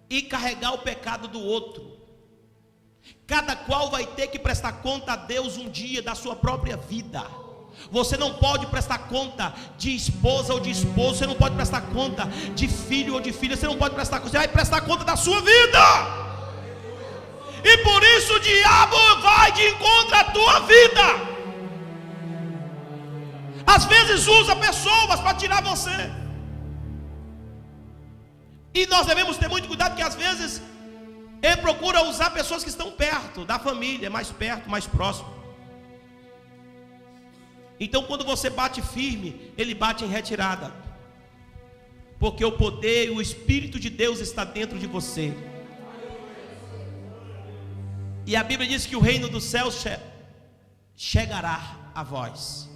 e carregar o pecado do outro. Cada qual vai ter que prestar conta a Deus um dia da sua própria vida. Você não pode prestar conta de esposa ou de esposo. Você não pode prestar conta de filho ou de filha. Você não pode prestar conta. Você vai prestar conta da sua vida. E por isso o diabo vai de encontro à tua vida. Às vezes usa pessoas para tirar você. E nós devemos ter muito cuidado, porque às vezes Ele procura usar pessoas que estão perto, da família, mais perto, mais próximo. Então quando você bate firme, ele bate em retirada. Porque o poder, o Espírito de Deus está dentro de você. E a Bíblia diz que o reino dos céus chegará a vós.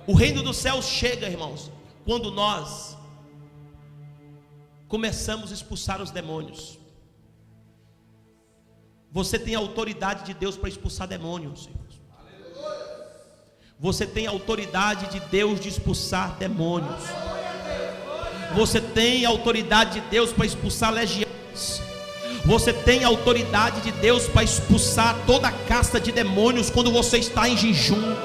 O reino dos céus chega, irmãos, quando nós começamos a expulsar os demônios. Você tem autoridade de Deus para expulsar demônios, irmãos. Você tem autoridade de Deus de expulsar demônios. Você tem autoridade de Deus para expulsar legiões. Você tem autoridade de Deus para expulsar toda a casta de demônios quando você está em jejum.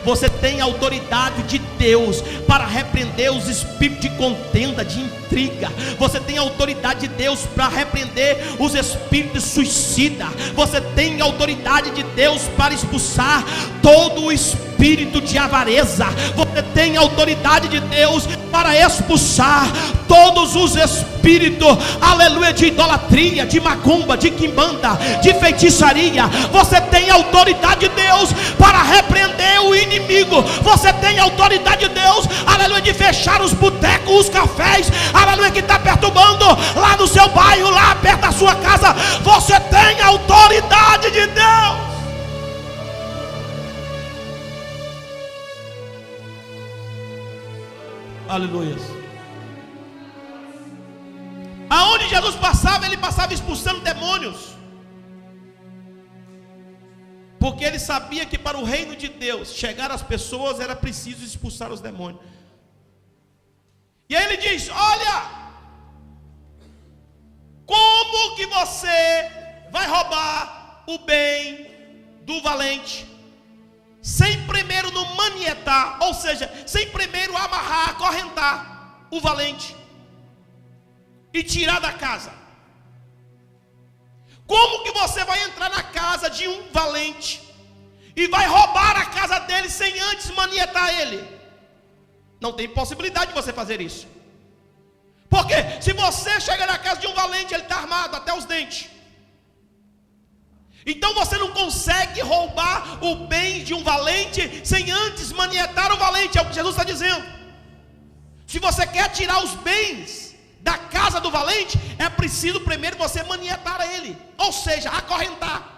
Você tem autoridade de Deus para repreender os espíritos de contenda, de intriga. Você tem autoridade de Deus para repreender os espíritos suicida. Você tem autoridade de Deus para expulsar todo o espírito de avareza. Você tem autoridade de Deus para expulsar todos os espíritos, aleluia, de idolatria, de macumba, de quimbanda, de feitiçaria. Você tem autoridade de Deus para repreender o inimigo. Você tem autoridade de Deus, aleluia, de fechar os botecos, os cafés, aleluia, que está perturbando lá no seu bairro, lá perto da sua casa. Você tem autoridade de Deus. Aleluia. Aonde Jesus passava, ele passava expulsando demônios. Porque ele sabia que para o reino de Deus chegar às pessoas era preciso expulsar os demônios. E aí ele diz: olha, como que você vai roubar o bem do valente sem primeiro não manietar, ou seja, sem primeiro amarrar, acorrentar o valente e tirar da casa? Como que você vai entrar na casa de um valente e vai roubar a casa dele sem antes manietar ele? Não tem possibilidade de você fazer isso. Porque se você chega na casa de um valente, ele está armado até os dentes. Então você não consegue roubar o bem de um valente sem antes manietar o valente. É o que Jesus está dizendo. Se você quer tirar os bens da casa do valente, é preciso primeiro você manietar a ele, ou seja, acorrentar.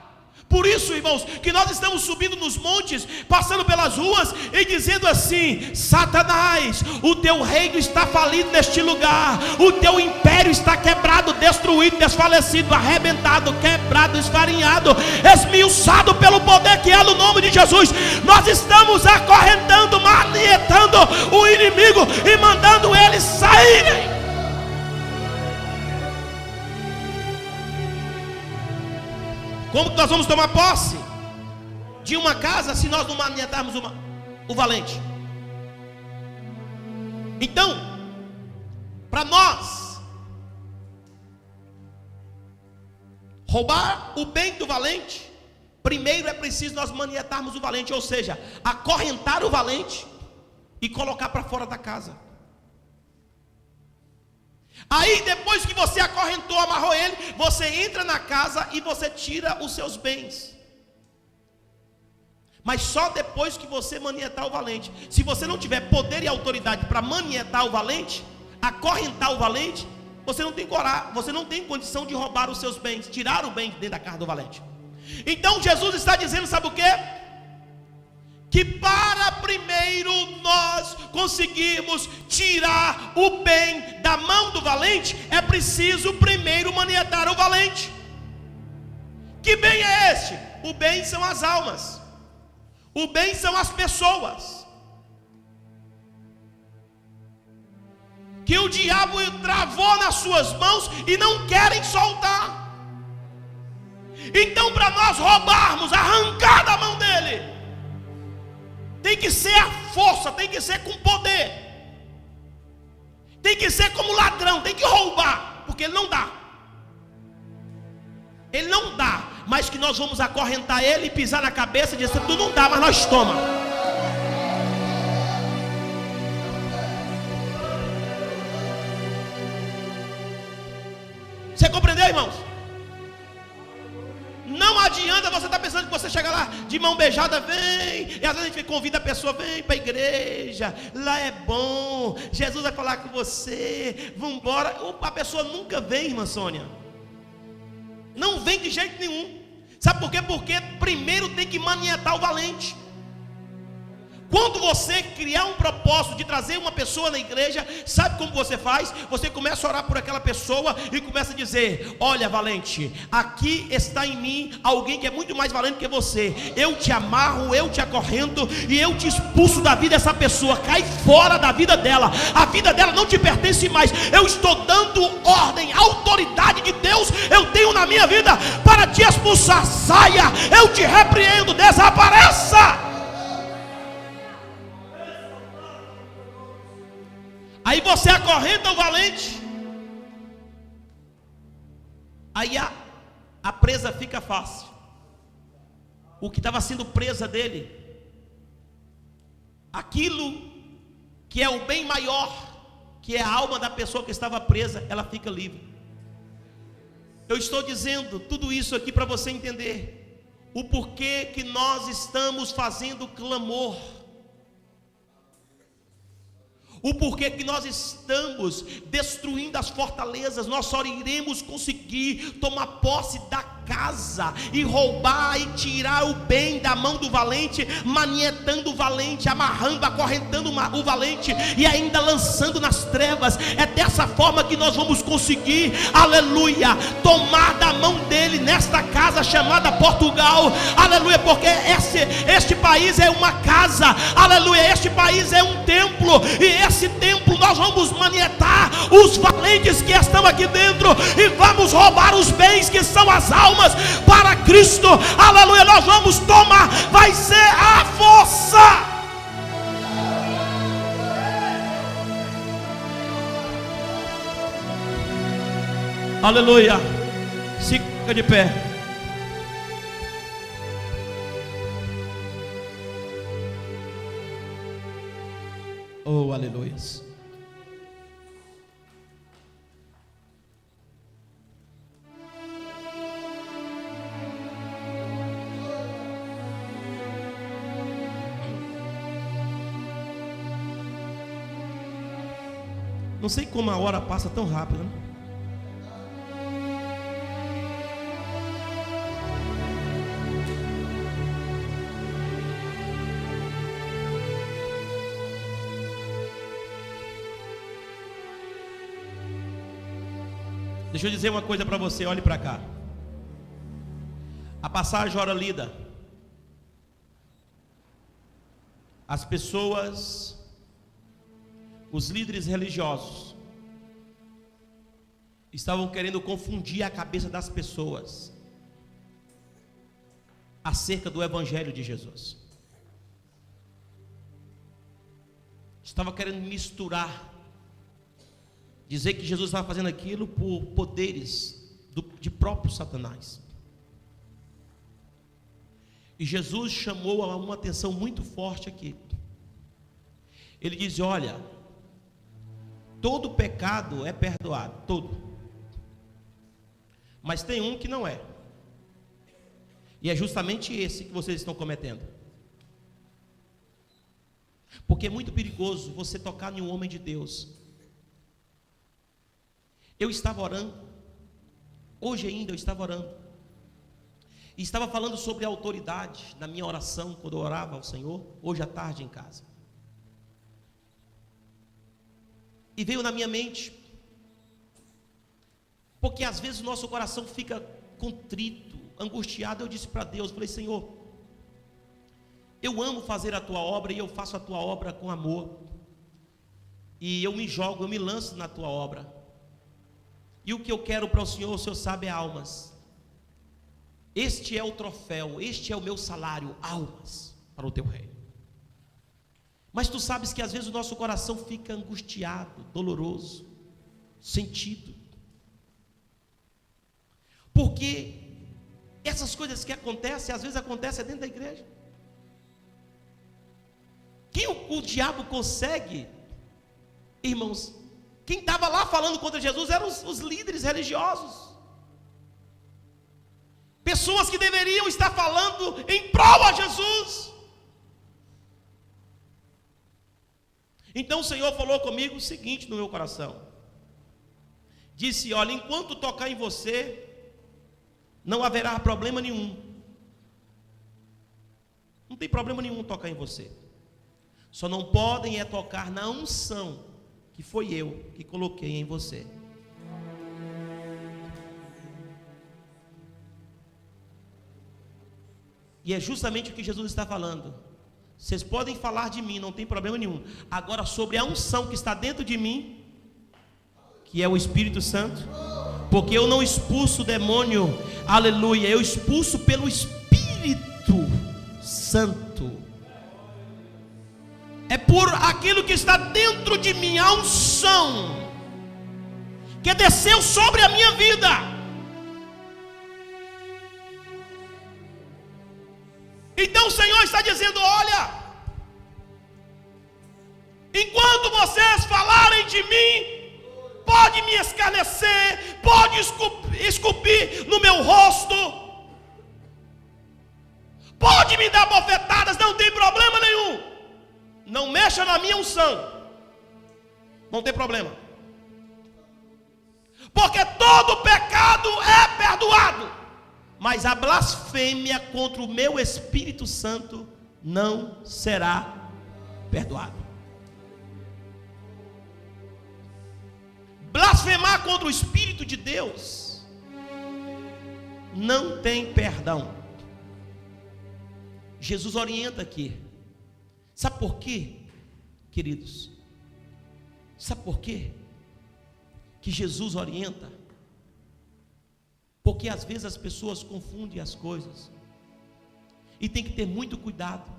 Por isso, irmãos, que nós estamos subindo nos montes, passando pelas ruas e dizendo assim: Satanás, o teu reino está falido neste lugar, o teu império está quebrado, destruído, desfalecido, arrebentado, quebrado, esfarinhado, esmiuçado pelo poder que é no nome de Jesus. Nós estamos acorrentando, manietando o inimigo e mandando eles saírem. Como que nós vamos tomar posse de uma casa se nós não manietarmos o valente? Então, para nós roubar o bem do valente, primeiro é preciso nós manietarmos o valente, ou seja, acorrentar o valente e colocar para fora da casa. Aí depois que você acorrentou, amarrou ele, você entra na casa e você tira os seus bens. Mas só depois que você manietar o valente. Se você não tiver poder e autoridade para manietar o valente, acorrentar o valente, você não tem coragem, você não tem condição de roubar os seus bens, tirar o bem dentro da casa do valente. Então Jesus está dizendo, sabe o quê? Que para primeiro nós conseguirmos tirar o bem da mão do valente, é preciso primeiro manietar o valente. Que bem é este? O bem são as almas, o bem são as pessoas, que o diabo travou nas suas mãos e não querem soltar. Então, para nós roubarmos, arrancar da mão dele, tem que ser a força, tem que ser com poder, tem que ser como ladrão, tem que roubar, porque ele não dá. Ele não dá, mas que nós vamos acorrentar ele e pisar na cabeça e dizer: tu não dá, mas nós toma. Você compreendeu, irmãos? você está pensando que você chega lá de mão beijada, vem. E às vezes a gente convida a pessoa, vem para a igreja, lá é bom, Jesus vai falar com você, vamos embora. A pessoa nunca vem, irmã Sônia. Não vem de jeito nenhum. Sabe por quê? Porque primeiro tem que manietar o valente. Quando você criar um propósito de trazer uma pessoa na igreja, sabe como você faz? Você começa a orar por aquela pessoa e começa a dizer: olha, valente, aqui está em mim alguém que é muito mais valente que você. Eu te amarro, eu te acorrento e eu te expulso da vida dessa pessoa. Cai fora da vida dela. A vida dela não te pertence mais. Eu estou dando ordem, autoridade de Deus eu tenho na minha vida para te expulsar. Saia, eu te repreendo, desapareça. Aí você acorrenta o valente. Aí a presa fica fácil. O que estava sendo presa dele, aquilo que é o bem maior, que é a alma da pessoa que estava presa, ela fica livre. Eu estou dizendo tudo isso aqui para você entender o porquê que nós estamos fazendo clamor. O porquê que nós estamos destruindo as fortalezas. Nós só iremos conseguir tomar posse da casa e roubar e tirar o bem da mão do valente, manietando o valente, amarrando, acorrentando o valente e ainda lançando nas trevas. É dessa forma que nós vamos conseguir, aleluia, tomar da mão dele nesta casa chamada Portugal, aleluia, porque este país é uma casa, aleluia, este país é um templo, e esse templo nós vamos manietar os valentes que estão aqui dentro e vamos roubar os bens que são as almas para Cristo, aleluia. Nós vamos tomar, vai ser a força. Aleluia. Fica de pé. Oh, aleluia. Não sei como a hora passa tão rápido, né? Deixa eu dizer uma coisa para você, olhe para cá. A passagem ora lida, as pessoas, os líderes religiosos estavam querendo confundir a cabeça das pessoas acerca do evangelho de Jesus. Estava querendo misturar, dizer que Jesus estava fazendo aquilo por poderes de próprio Satanás. E Jesus chamou a uma atenção muito forte aqui. Ele diz: olha, todo pecado é perdoado, todo. Mas tem um que não é. E é justamente esse que vocês estão cometendo. Porque é muito perigoso você tocar em um homem de Deus. Eu estava orando, hoje ainda eu estava orando, e estava falando sobre a autoridade na minha oração, quando eu orava ao Senhor, hoje à tarde em casa. E veio na minha mente, porque às vezes o nosso coração fica contrito, angustiado. Eu disse para Deus, falei: Senhor, eu amo fazer a tua obra e eu faço a tua obra com amor, e eu me jogo, eu me lanço na tua obra. E o que eu quero para o Senhor sabe, é almas. Este é o troféu, este é o meu salário, almas para o teu reino. Mas tu sabes que às vezes o nosso coração fica angustiado, doloroso, sentido. Porque essas coisas que acontecem, às vezes acontecem dentro da igreja. Quem o diabo consegue, irmãos? Quem estava lá falando contra Jesus eram os líderes religiosos. pessoas que deveriam estar falando em prol a Jesus. Então o Senhor falou comigo o seguinte no meu coração. Disse: olha, enquanto tocar em você, não haverá problema nenhum. Não tem problema nenhum tocar em você. Só não podem tocar na unção que foi eu que coloquei em você. E é justamente o que Jesus está falando. Vocês podem falar de mim, não tem problema nenhum. Agora, sobre a unção que está dentro de mim, que é o Espírito Santo, porque eu não expulso o demônio, aleluia, eu expulso pelo Espírito Santo. É por aquilo que está dentro de mim, a unção que desceu sobre a minha vida. Então o Senhor está dizendo: olha, enquanto vocês falarem de mim, pode me escarnecer, pode esculpir no meu rosto, pode me dar bofetadas, não tem problema nenhum. Não mexa na minha unção, não tem problema, porque todo pecado é perdoado, mas a blasfêmia contra o meu Espírito Santo não será perdoado. Blasfemar contra o Espírito de Deus não tem perdão. Jesus orienta aqui. Sabe por quê, queridos? Sabe por quê que Jesus orienta? Porque às vezes as pessoas confundem as coisas. E tem que ter muito cuidado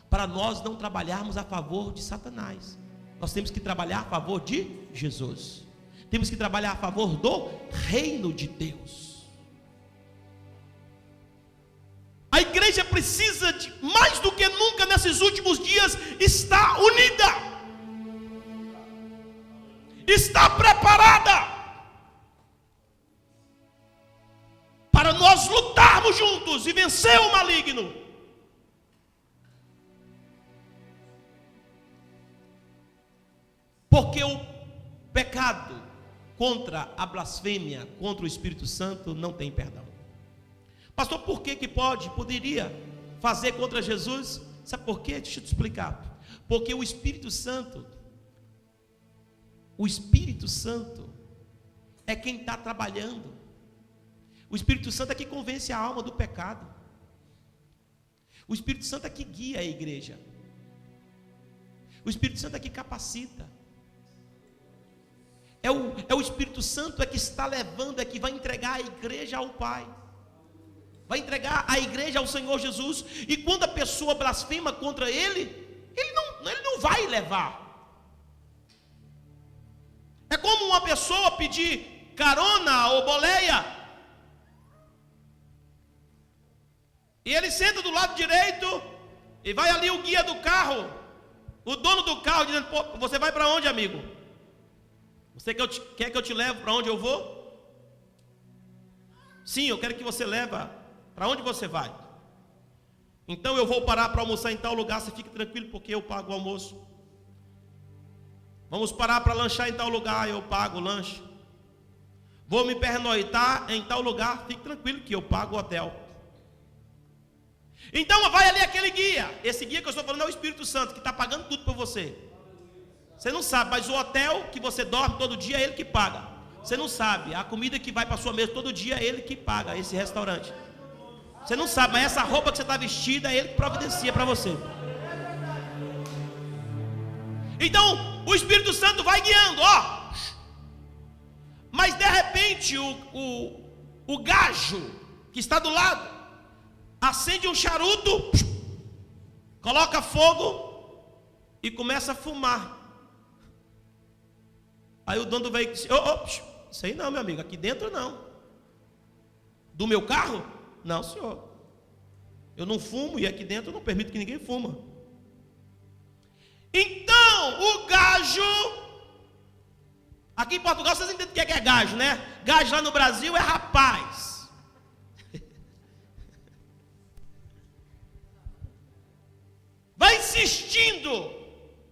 para nós não trabalharmos a favor de Satanás. Nós temos que trabalhar a favor de Jesus. Temos que trabalhar a favor do reino de Deus. A igreja precisa de, mais do que nunca nesses últimos dias, estar unida, estar preparada, para nós lutarmos juntos e vencer o maligno. Porque o pecado contra a blasfêmia, contra o Espírito Santo, não tem perdão. Pastor, por que poderia fazer contra Jesus? Sabe por quê? Deixa eu te explicar. Porque o Espírito Santo é quem está trabalhando. O Espírito Santo é que convence a alma do pecado. O Espírito Santo é que guia a igreja. O Espírito Santo é que capacita. É o Espírito Santo é que está levando, é que vai entregar a igreja ao Pai. Vai entregar a igreja ao Senhor Jesus. E quando a pessoa blasfema contra ele não vai levar. É como uma pessoa pedir carona ou boleia, e ele senta do lado direito, e vai ali o guia do carro, o dono do carro, dizendo: pô, você vai para onde, amigo? Você quer que eu te leve para onde eu vou? Sim, eu quero que você leve. Para onde você vai? Então eu vou parar para almoçar em tal lugar, você fique tranquilo porque eu pago o almoço. Vamos parar para lanchar em tal lugar, eu pago o lanche. Vou me pernoitar em tal lugar, fique tranquilo que eu pago o hotel. Então vai ali aquele guia. Esse guia que eu estou falando é o Espírito Santo, que está pagando tudo por você. Você não sabe, mas o hotel que você dorme todo dia é ele que paga. Você não sabe, a comida que vai para a sua mesa todo dia é ele que paga, esse restaurante. Você não sabe, mas essa roupa que você está vestida é ele que providencia para você. Então o Espírito Santo vai guiando, ó. Mas de repente o gajo que está do lado acende um charuto, coloca fogo e começa a fumar. Aí o dono do veículo diz: isso aí não, meu amigo, aqui dentro não. Do meu carro? Não, senhor. Eu não fumo e aqui dentro eu não permito que ninguém fuma. Então, o gajo, aqui em Portugal vocês entendem o que é gajo, né? Gajo lá no Brasil é rapaz. resistindo.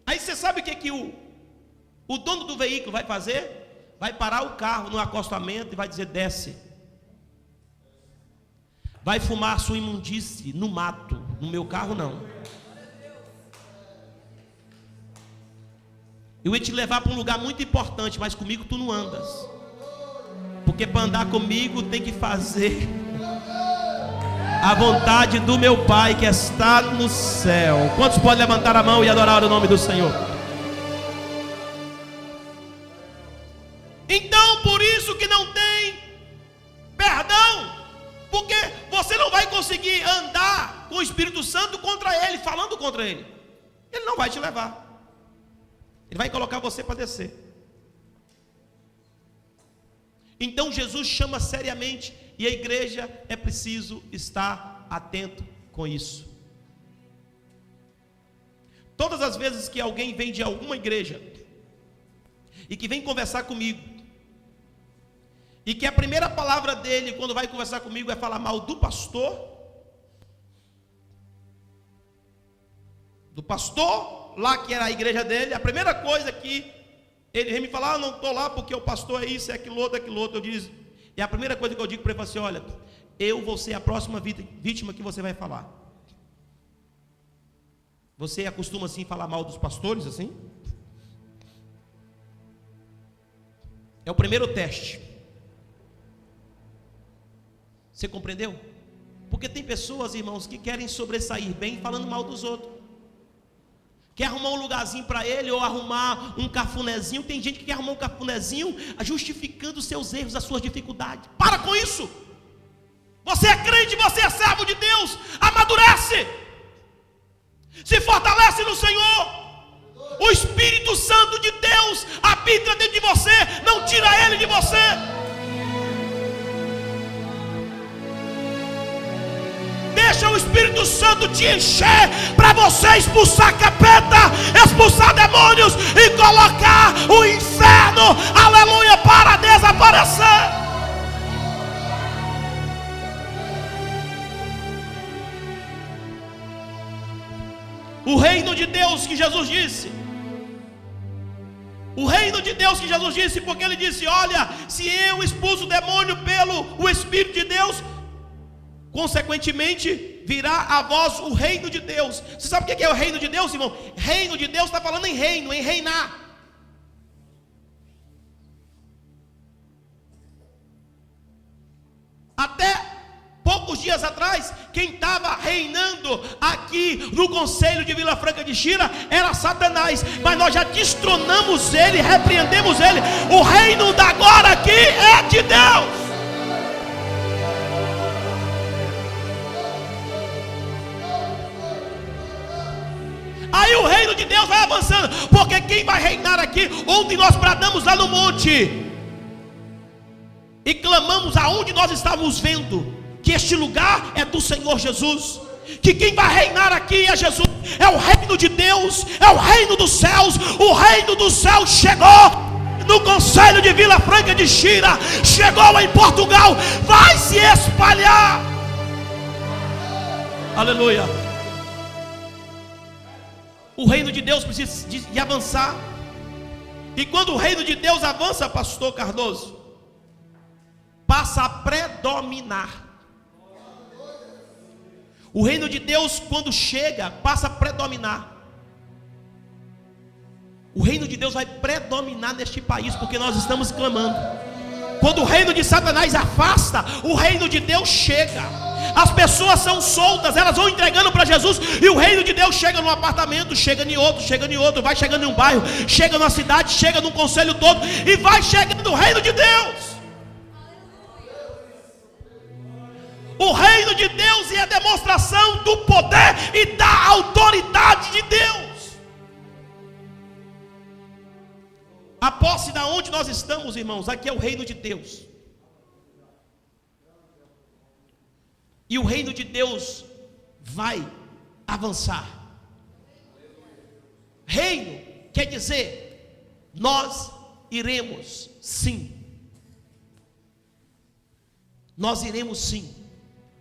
Aí você sabe o que o dono do veículo vai fazer? Vai parar o carro no acostamento e vai dizer: desce. Vai fumar a sua imundície no mato, no meu carro não. Eu ia te levar para um lugar muito importante, mas comigo tu não andas. Porque para andar comigo tem que fazer a vontade do meu Pai que está no céu. Quantos podem levantar a mão e adorar o nome do Senhor? Então, por isso que não tem perdão, porque você não vai conseguir andar com o Espírito Santo contra ele, falando contra ele. Ele não vai te levar. Ele vai colocar você para descer. Então Jesus chama seriamente, e a igreja é preciso estar atento com isso. Todas as vezes que alguém vem de alguma igreja e que vem conversar comigo, e que a primeira palavra dele quando vai conversar comigo é falar mal do pastor lá que era a igreja dele, a primeira coisa que ele vem me falar: não estou lá porque o pastor é isso, é aquilo outro. Eu digo, e a primeira coisa que eu digo para ele é assim: olha, eu vou ser a próxima vítima que você vai falar. Você acostuma assim falar mal dos pastores assim? É o primeiro teste. Você compreendeu? Porque tem pessoas, irmãos, que querem sobressair bem falando mal dos outros. Quer arrumar um lugarzinho para ele, ou arrumar um cafunézinho. Tem gente que quer arrumar um cafunézinho justificando os seus erros, as suas dificuldades. Para com isso. Você é crente, você é servo de Deus. Amadurece. Se fortalece no Senhor. O Espírito Santo de Deus habita dentro de você. Não tira ele de você. Deixa o Espírito Santo te encher para você expulsar capeta, expulsar demônios e colocar o inferno, aleluia, para desaparecer. O reino de Deus que Jesus disse. O reino de Deus que Jesus disse, porque ele disse: olha, se eu expulso o demônio pelo Espírito de Deus, consequentemente virá a vós o reino de Deus. Você sabe o que é o reino de Deus, irmão? Reino de Deus está falando em reino, em reinar. Até poucos dias atrás, quem estava reinando aqui no conselho de Vila Franca de Xira era Satanás, mas nós já destronamos ele, repreendemos ele. O reino da agora aqui é de Deus. Aí o reino de Deus vai avançando, porque quem vai reinar aqui? Ontem nós bradamos lá no monte e clamamos aonde nós estávamos vendo que este lugar é do Senhor Jesus, que quem vai reinar aqui é Jesus, é o reino de Deus, é o reino dos céus. O reino dos céus chegou no conselho de Vila Franca de Xira, chegou em Portugal, vai se espalhar. Aleluia. O reino de Deus precisa de avançar. E quando o reino de Deus avança, pastor Cardoso, passa a predominar. O reino de Deus, quando chega, passa a predominar. O reino de Deus vai predominar neste país, porque nós estamos clamando. Quando o reino de Satanás afasta, o reino de Deus chega. As pessoas são soltas, elas vão entregando para Jesus, e o reino de Deus chega num apartamento, chega em outro, vai chegando em um bairro, chega numa cidade, chega num conselho todo, e vai chegando o reino de Deus. O reino de Deus é a demonstração do poder e da autoridade de Deus. A posse da onde nós estamos, irmãos, aqui é o reino de Deus. E o reino de Deus vai avançar. Reino quer dizer, nós iremos sim. Nós iremos sim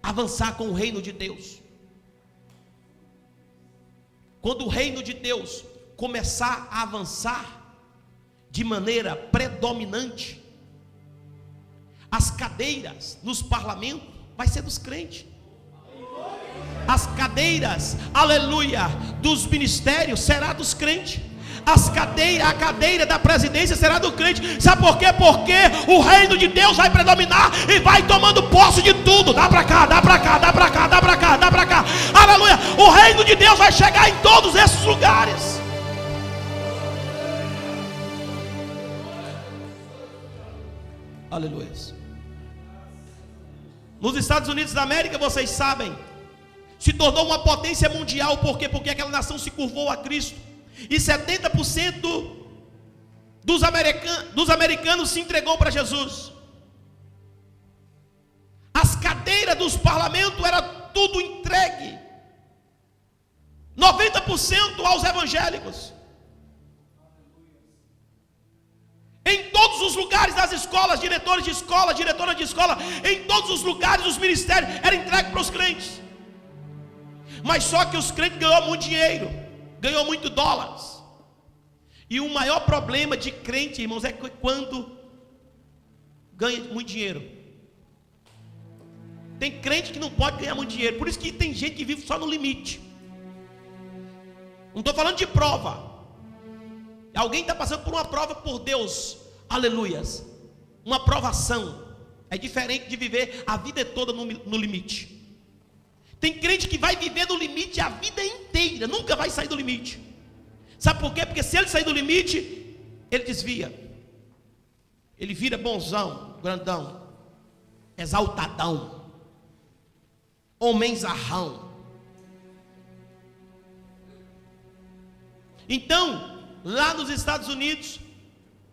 avançar com o reino de Deus. quando o reino de Deus começar a avançar de maneira predominante, as cadeiras nos parlamentos vai ser dos crentes. As cadeiras, aleluia, dos ministérios será dos crentes. A cadeira da presidência será do crente. Sabe por quê? Porque o reino de Deus vai predominar e vai tomando posse de tudo. Dá para cá, dá para cá, dá para cá, dá para cá, dá para cá. Aleluia. O reino de Deus vai chegar em todos esses lugares. Aleluia. Nos Estados Unidos da América, vocês sabem, se tornou uma potência mundial. Por quê? Porque aquela nação se curvou a Cristo. E 70% dos americanos se entregou para Jesus. As cadeiras dos parlamentos era tudo entregue 90% aos evangélicos. Em todos os lugares das escolas, diretores de escola, diretoras de escola, em todos os lugares dos ministérios era entregue para os crentes. Mas só que os crentes ganhou muito dinheiro, ganhou muito dólares. E o maior problema de crente, irmãos, é quando ganha muito dinheiro. Tem crente que não pode ganhar muito dinheiro. Por isso que tem gente que vive só no limite. Não estou falando de prova. Alguém está passando por uma prova por Deus, aleluias, uma provação. É diferente de viver a vida toda no limite. Tem crente que vai viver no limite a vida inteira, nunca vai sair do limite. Sabe por quê? Porque se ele sair do limite, ele desvia. Ele vira bonzão, grandão, exaltadão, homenzarrão. Então, lá nos Estados Unidos,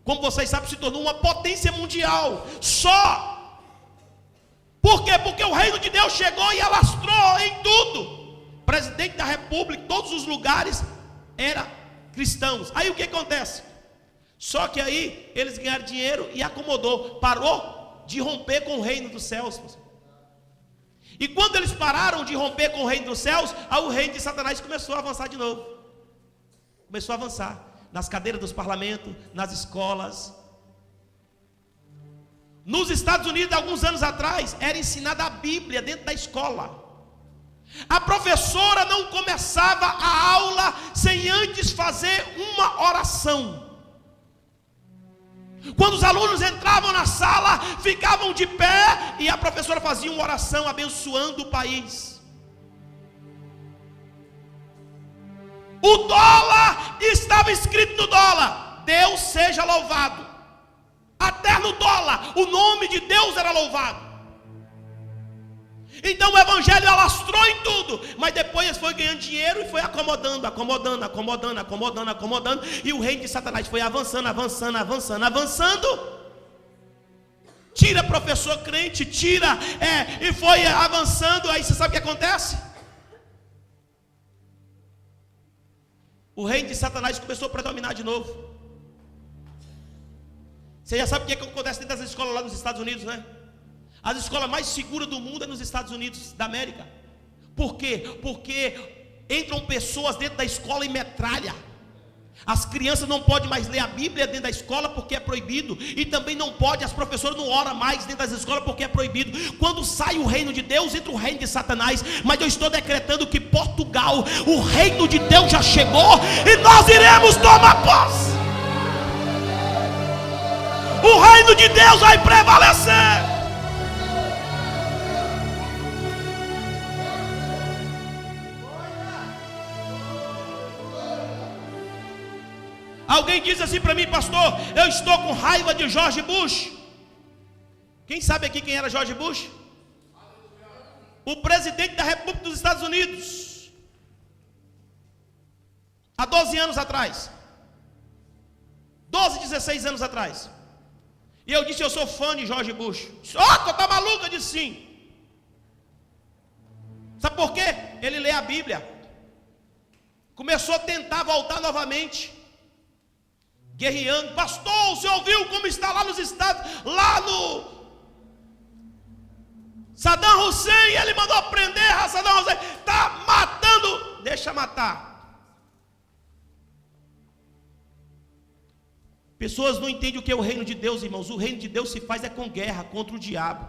como vocês sabem, se tornou uma potência mundial. Só. Por quê? Porque o reino de Deus chegou e alastrou em tudo. Presidente da república, em todos os lugares, eram cristãos. Aí o que acontece? Só que aí eles ganharam dinheiro e acomodou. Parou de romper com o reino dos céus. E quando eles pararam de romper com o reino dos céus, aí o reino de Satanás começou a avançar de novo. Começou a avançar nas cadeiras dos parlamentos, nas escolas. Nos Estados Unidos, alguns anos atrás, era ensinada a Bíblia dentro da escola. A professora não começava a aula sem antes fazer uma oração. Quando os alunos entravam na sala, ficavam de pé e a professora fazia uma oração abençoando o país. O dólar estava escrito no dólar: Deus seja louvado. Até no dólar, o nome de Deus era louvado. Então o evangelho alastrou em tudo, mas depois foi ganhando dinheiro e foi acomodando. E o reino de Satanás foi avançando. Tira professor crente, e foi avançando. Aí você sabe o que acontece? O reino de Satanás começou a predominar de novo. Você já sabe o que acontece dentro das escolas lá nos Estados Unidos, né? As escolas mais seguras do mundo é nos Estados Unidos da América. Por quê? Porque entram pessoas dentro da escola e metralha. As crianças não podem mais ler a Bíblia dentro da escola porque é proibido. E também não pode, as professoras não oram mais dentro das escolas porque é proibido. Quando sai o reino de Deus, entra o reino de Satanás. Mas eu estou decretando que Portugal, o reino de Deus já chegou e nós iremos tomar posse. O reino de Deus vai prevalecer. Alguém diz assim para mim: pastor, eu estou com raiva de George Bush. Quem sabe aqui quem era George Bush? O presidente da República dos Estados Unidos. Há 12 anos atrás. 16 anos atrás. E eu disse: eu sou fã de George Bush. Tu tá maluco? Eu disse sim. Sabe por quê? Ele lê a Bíblia. Começou a tentar voltar novamente. Guerreando. Pastor, o senhor ouviu como está lá nos Estados, lá no Saddam Hussein? Ele mandou prender Saddam Hussein. Está matando. Deixa matar. Pessoas não entendem o que é o reino de Deus, irmãos. O reino de Deus se faz com guerra contra o diabo.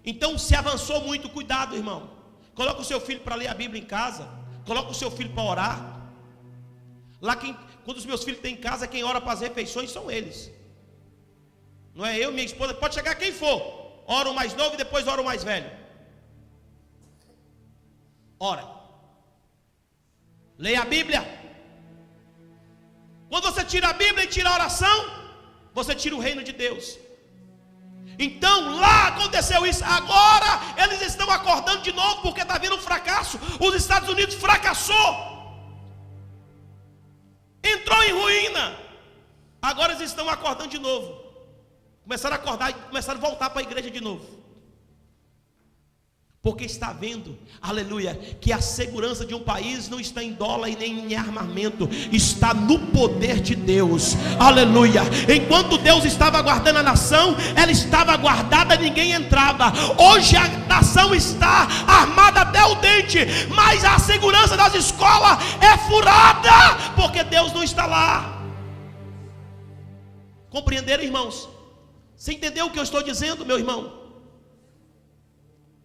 Então, se avançou muito, cuidado, irmão. Coloca o seu filho para ler a Bíblia em casa. Coloca o seu filho para orar. Lá quando os meus filhos têm em casa, quem ora para as refeições são eles. Não é eu, minha esposa, pode chegar quem for. Ora o mais novo e depois ora o mais velho. Ora. Leia a Bíblia. Quando você tira a Bíblia e tira a oração, você tira o reino de Deus. Então lá aconteceu isso. Agora eles estão acordando de novo, porque está vindo um fracasso. Os Estados Unidos fracassou, entrou em ruína. Agora eles estão acordando de novo. Começaram a acordar e começaram a voltar para a igreja de novo. Porque está vendo, aleluia, que a segurança de um país não está em dólar e nem em armamento, está no poder de Deus, aleluia. Enquanto Deus estava guardando a nação, ela estava guardada, ninguém entrava. Hoje a nação está armada até o dente, mas a segurança das escolas é furada, porque Deus não está lá. Compreenderam, irmãos? Você entendeu o que eu estou dizendo, meu irmão?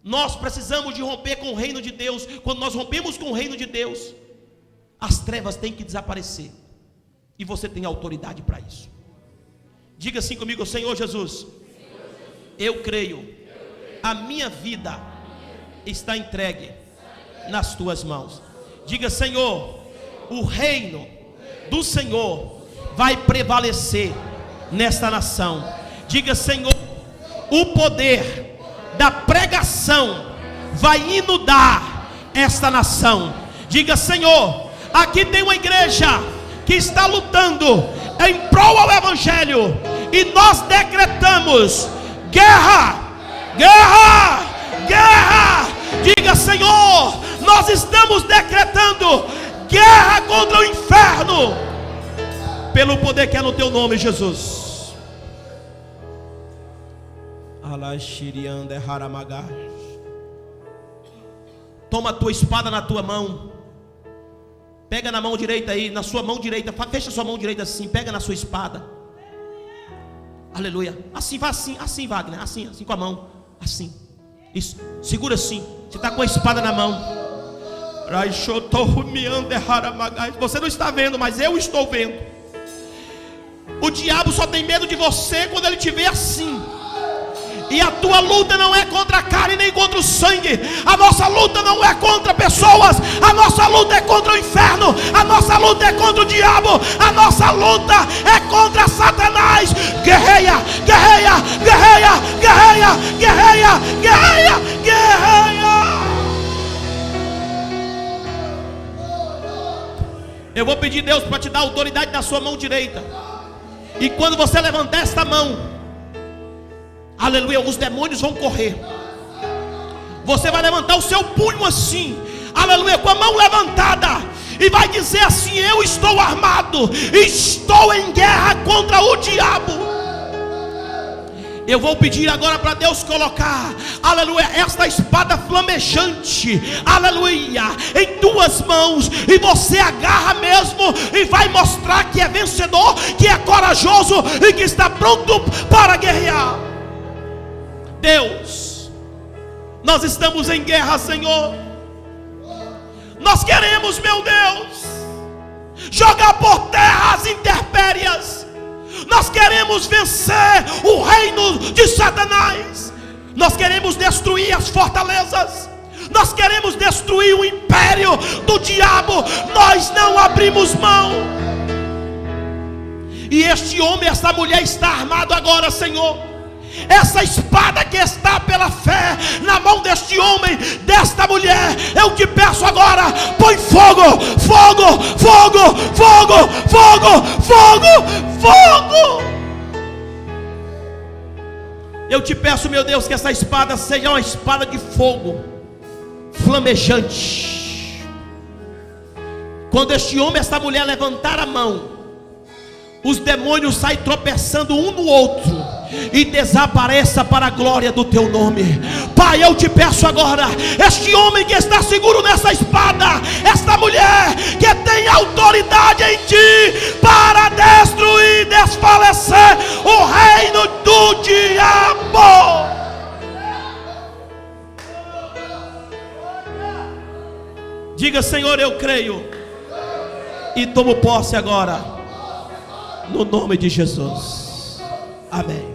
Nós precisamos de romper com o reino de Deus. Quando nós rompemos com o reino de Deus, as trevas têm que desaparecer. E você tem autoridade para isso. Diga assim comigo: Senhor Jesus, eu creio, a minha vida está entregue nas tuas mãos. Diga: Senhor, o reino do Senhor vai prevalecer nesta nação. Diga: Senhor, o poder da pregação vai inundar esta nação. Diga: Senhor, aqui tem uma igreja que está lutando em prol ao evangelho, e nós decretamos guerra, guerra, guerra. Diga: Senhor, nós estamos decretando guerra contra o inferno, pelo poder que é no teu nome, Jesus. Toma a tua espada na tua mão. Pega na mão direita aí, na sua mão direita. Fecha a sua mão direita assim, pega na sua espada. Aleluia. Assim, vai assim, assim, Wagner. Assim, assim com a mão. Assim. Isso. Segura assim. Você está com a espada na mão. Você não está vendo, mas eu estou vendo. O diabo só tem medo de você quando ele te vê assim. E a tua luta não é contra a carne nem contra o sangue. A nossa luta não é contra pessoas. A nossa luta é contra o inferno. A nossa luta é contra o diabo. A nossa luta é contra Satanás. Guerreia, guerreia, guerreia, guerreia, guerreia, guerreia, guerreia. Eu vou pedir a Deus para te dar autoridade na sua mão direita. E quando você levantar esta mão, aleluia, os demônios vão correr. Você vai levantar o seu punho assim, aleluia, com a mão levantada, e vai dizer assim: eu estou armado, estou em guerra contra o diabo. Eu vou pedir agora para Deus colocar, aleluia, esta espada flamejante, aleluia, em tuas mãos, e você agarra mesmo, e vai mostrar que é vencedor, que é corajoso, e que está pronto para guerrear. Deus, nós estamos em guerra, Senhor. Nós queremos, meu Deus, jogar por terra as intempéries. Nós queremos vencer o reino de Satanás. Nós queremos destruir as fortalezas. Nós queremos destruir o império do diabo. Nós não abrimos mão. E este homem, esta mulher está armado agora, Senhor. Essa espada que está pela fé na mão deste homem, desta mulher, eu te peço agora: põe fogo, fogo, fogo, fogo, fogo, fogo, fogo. Eu te peço, meu Deus, que essa espada seja uma espada de fogo, flamejante. Quando este homem e esta mulher levantar a mão, os demônios saem tropeçando um no outro, e desapareça para a glória do teu nome. Pai, eu te peço agora, este homem que está seguro nessa espada, esta mulher que tem autoridade em ti para destruir, desfalecer o reino do diabo. Diga: Senhor, eu creio e tomo posse agora, no nome de Jesus. Amém.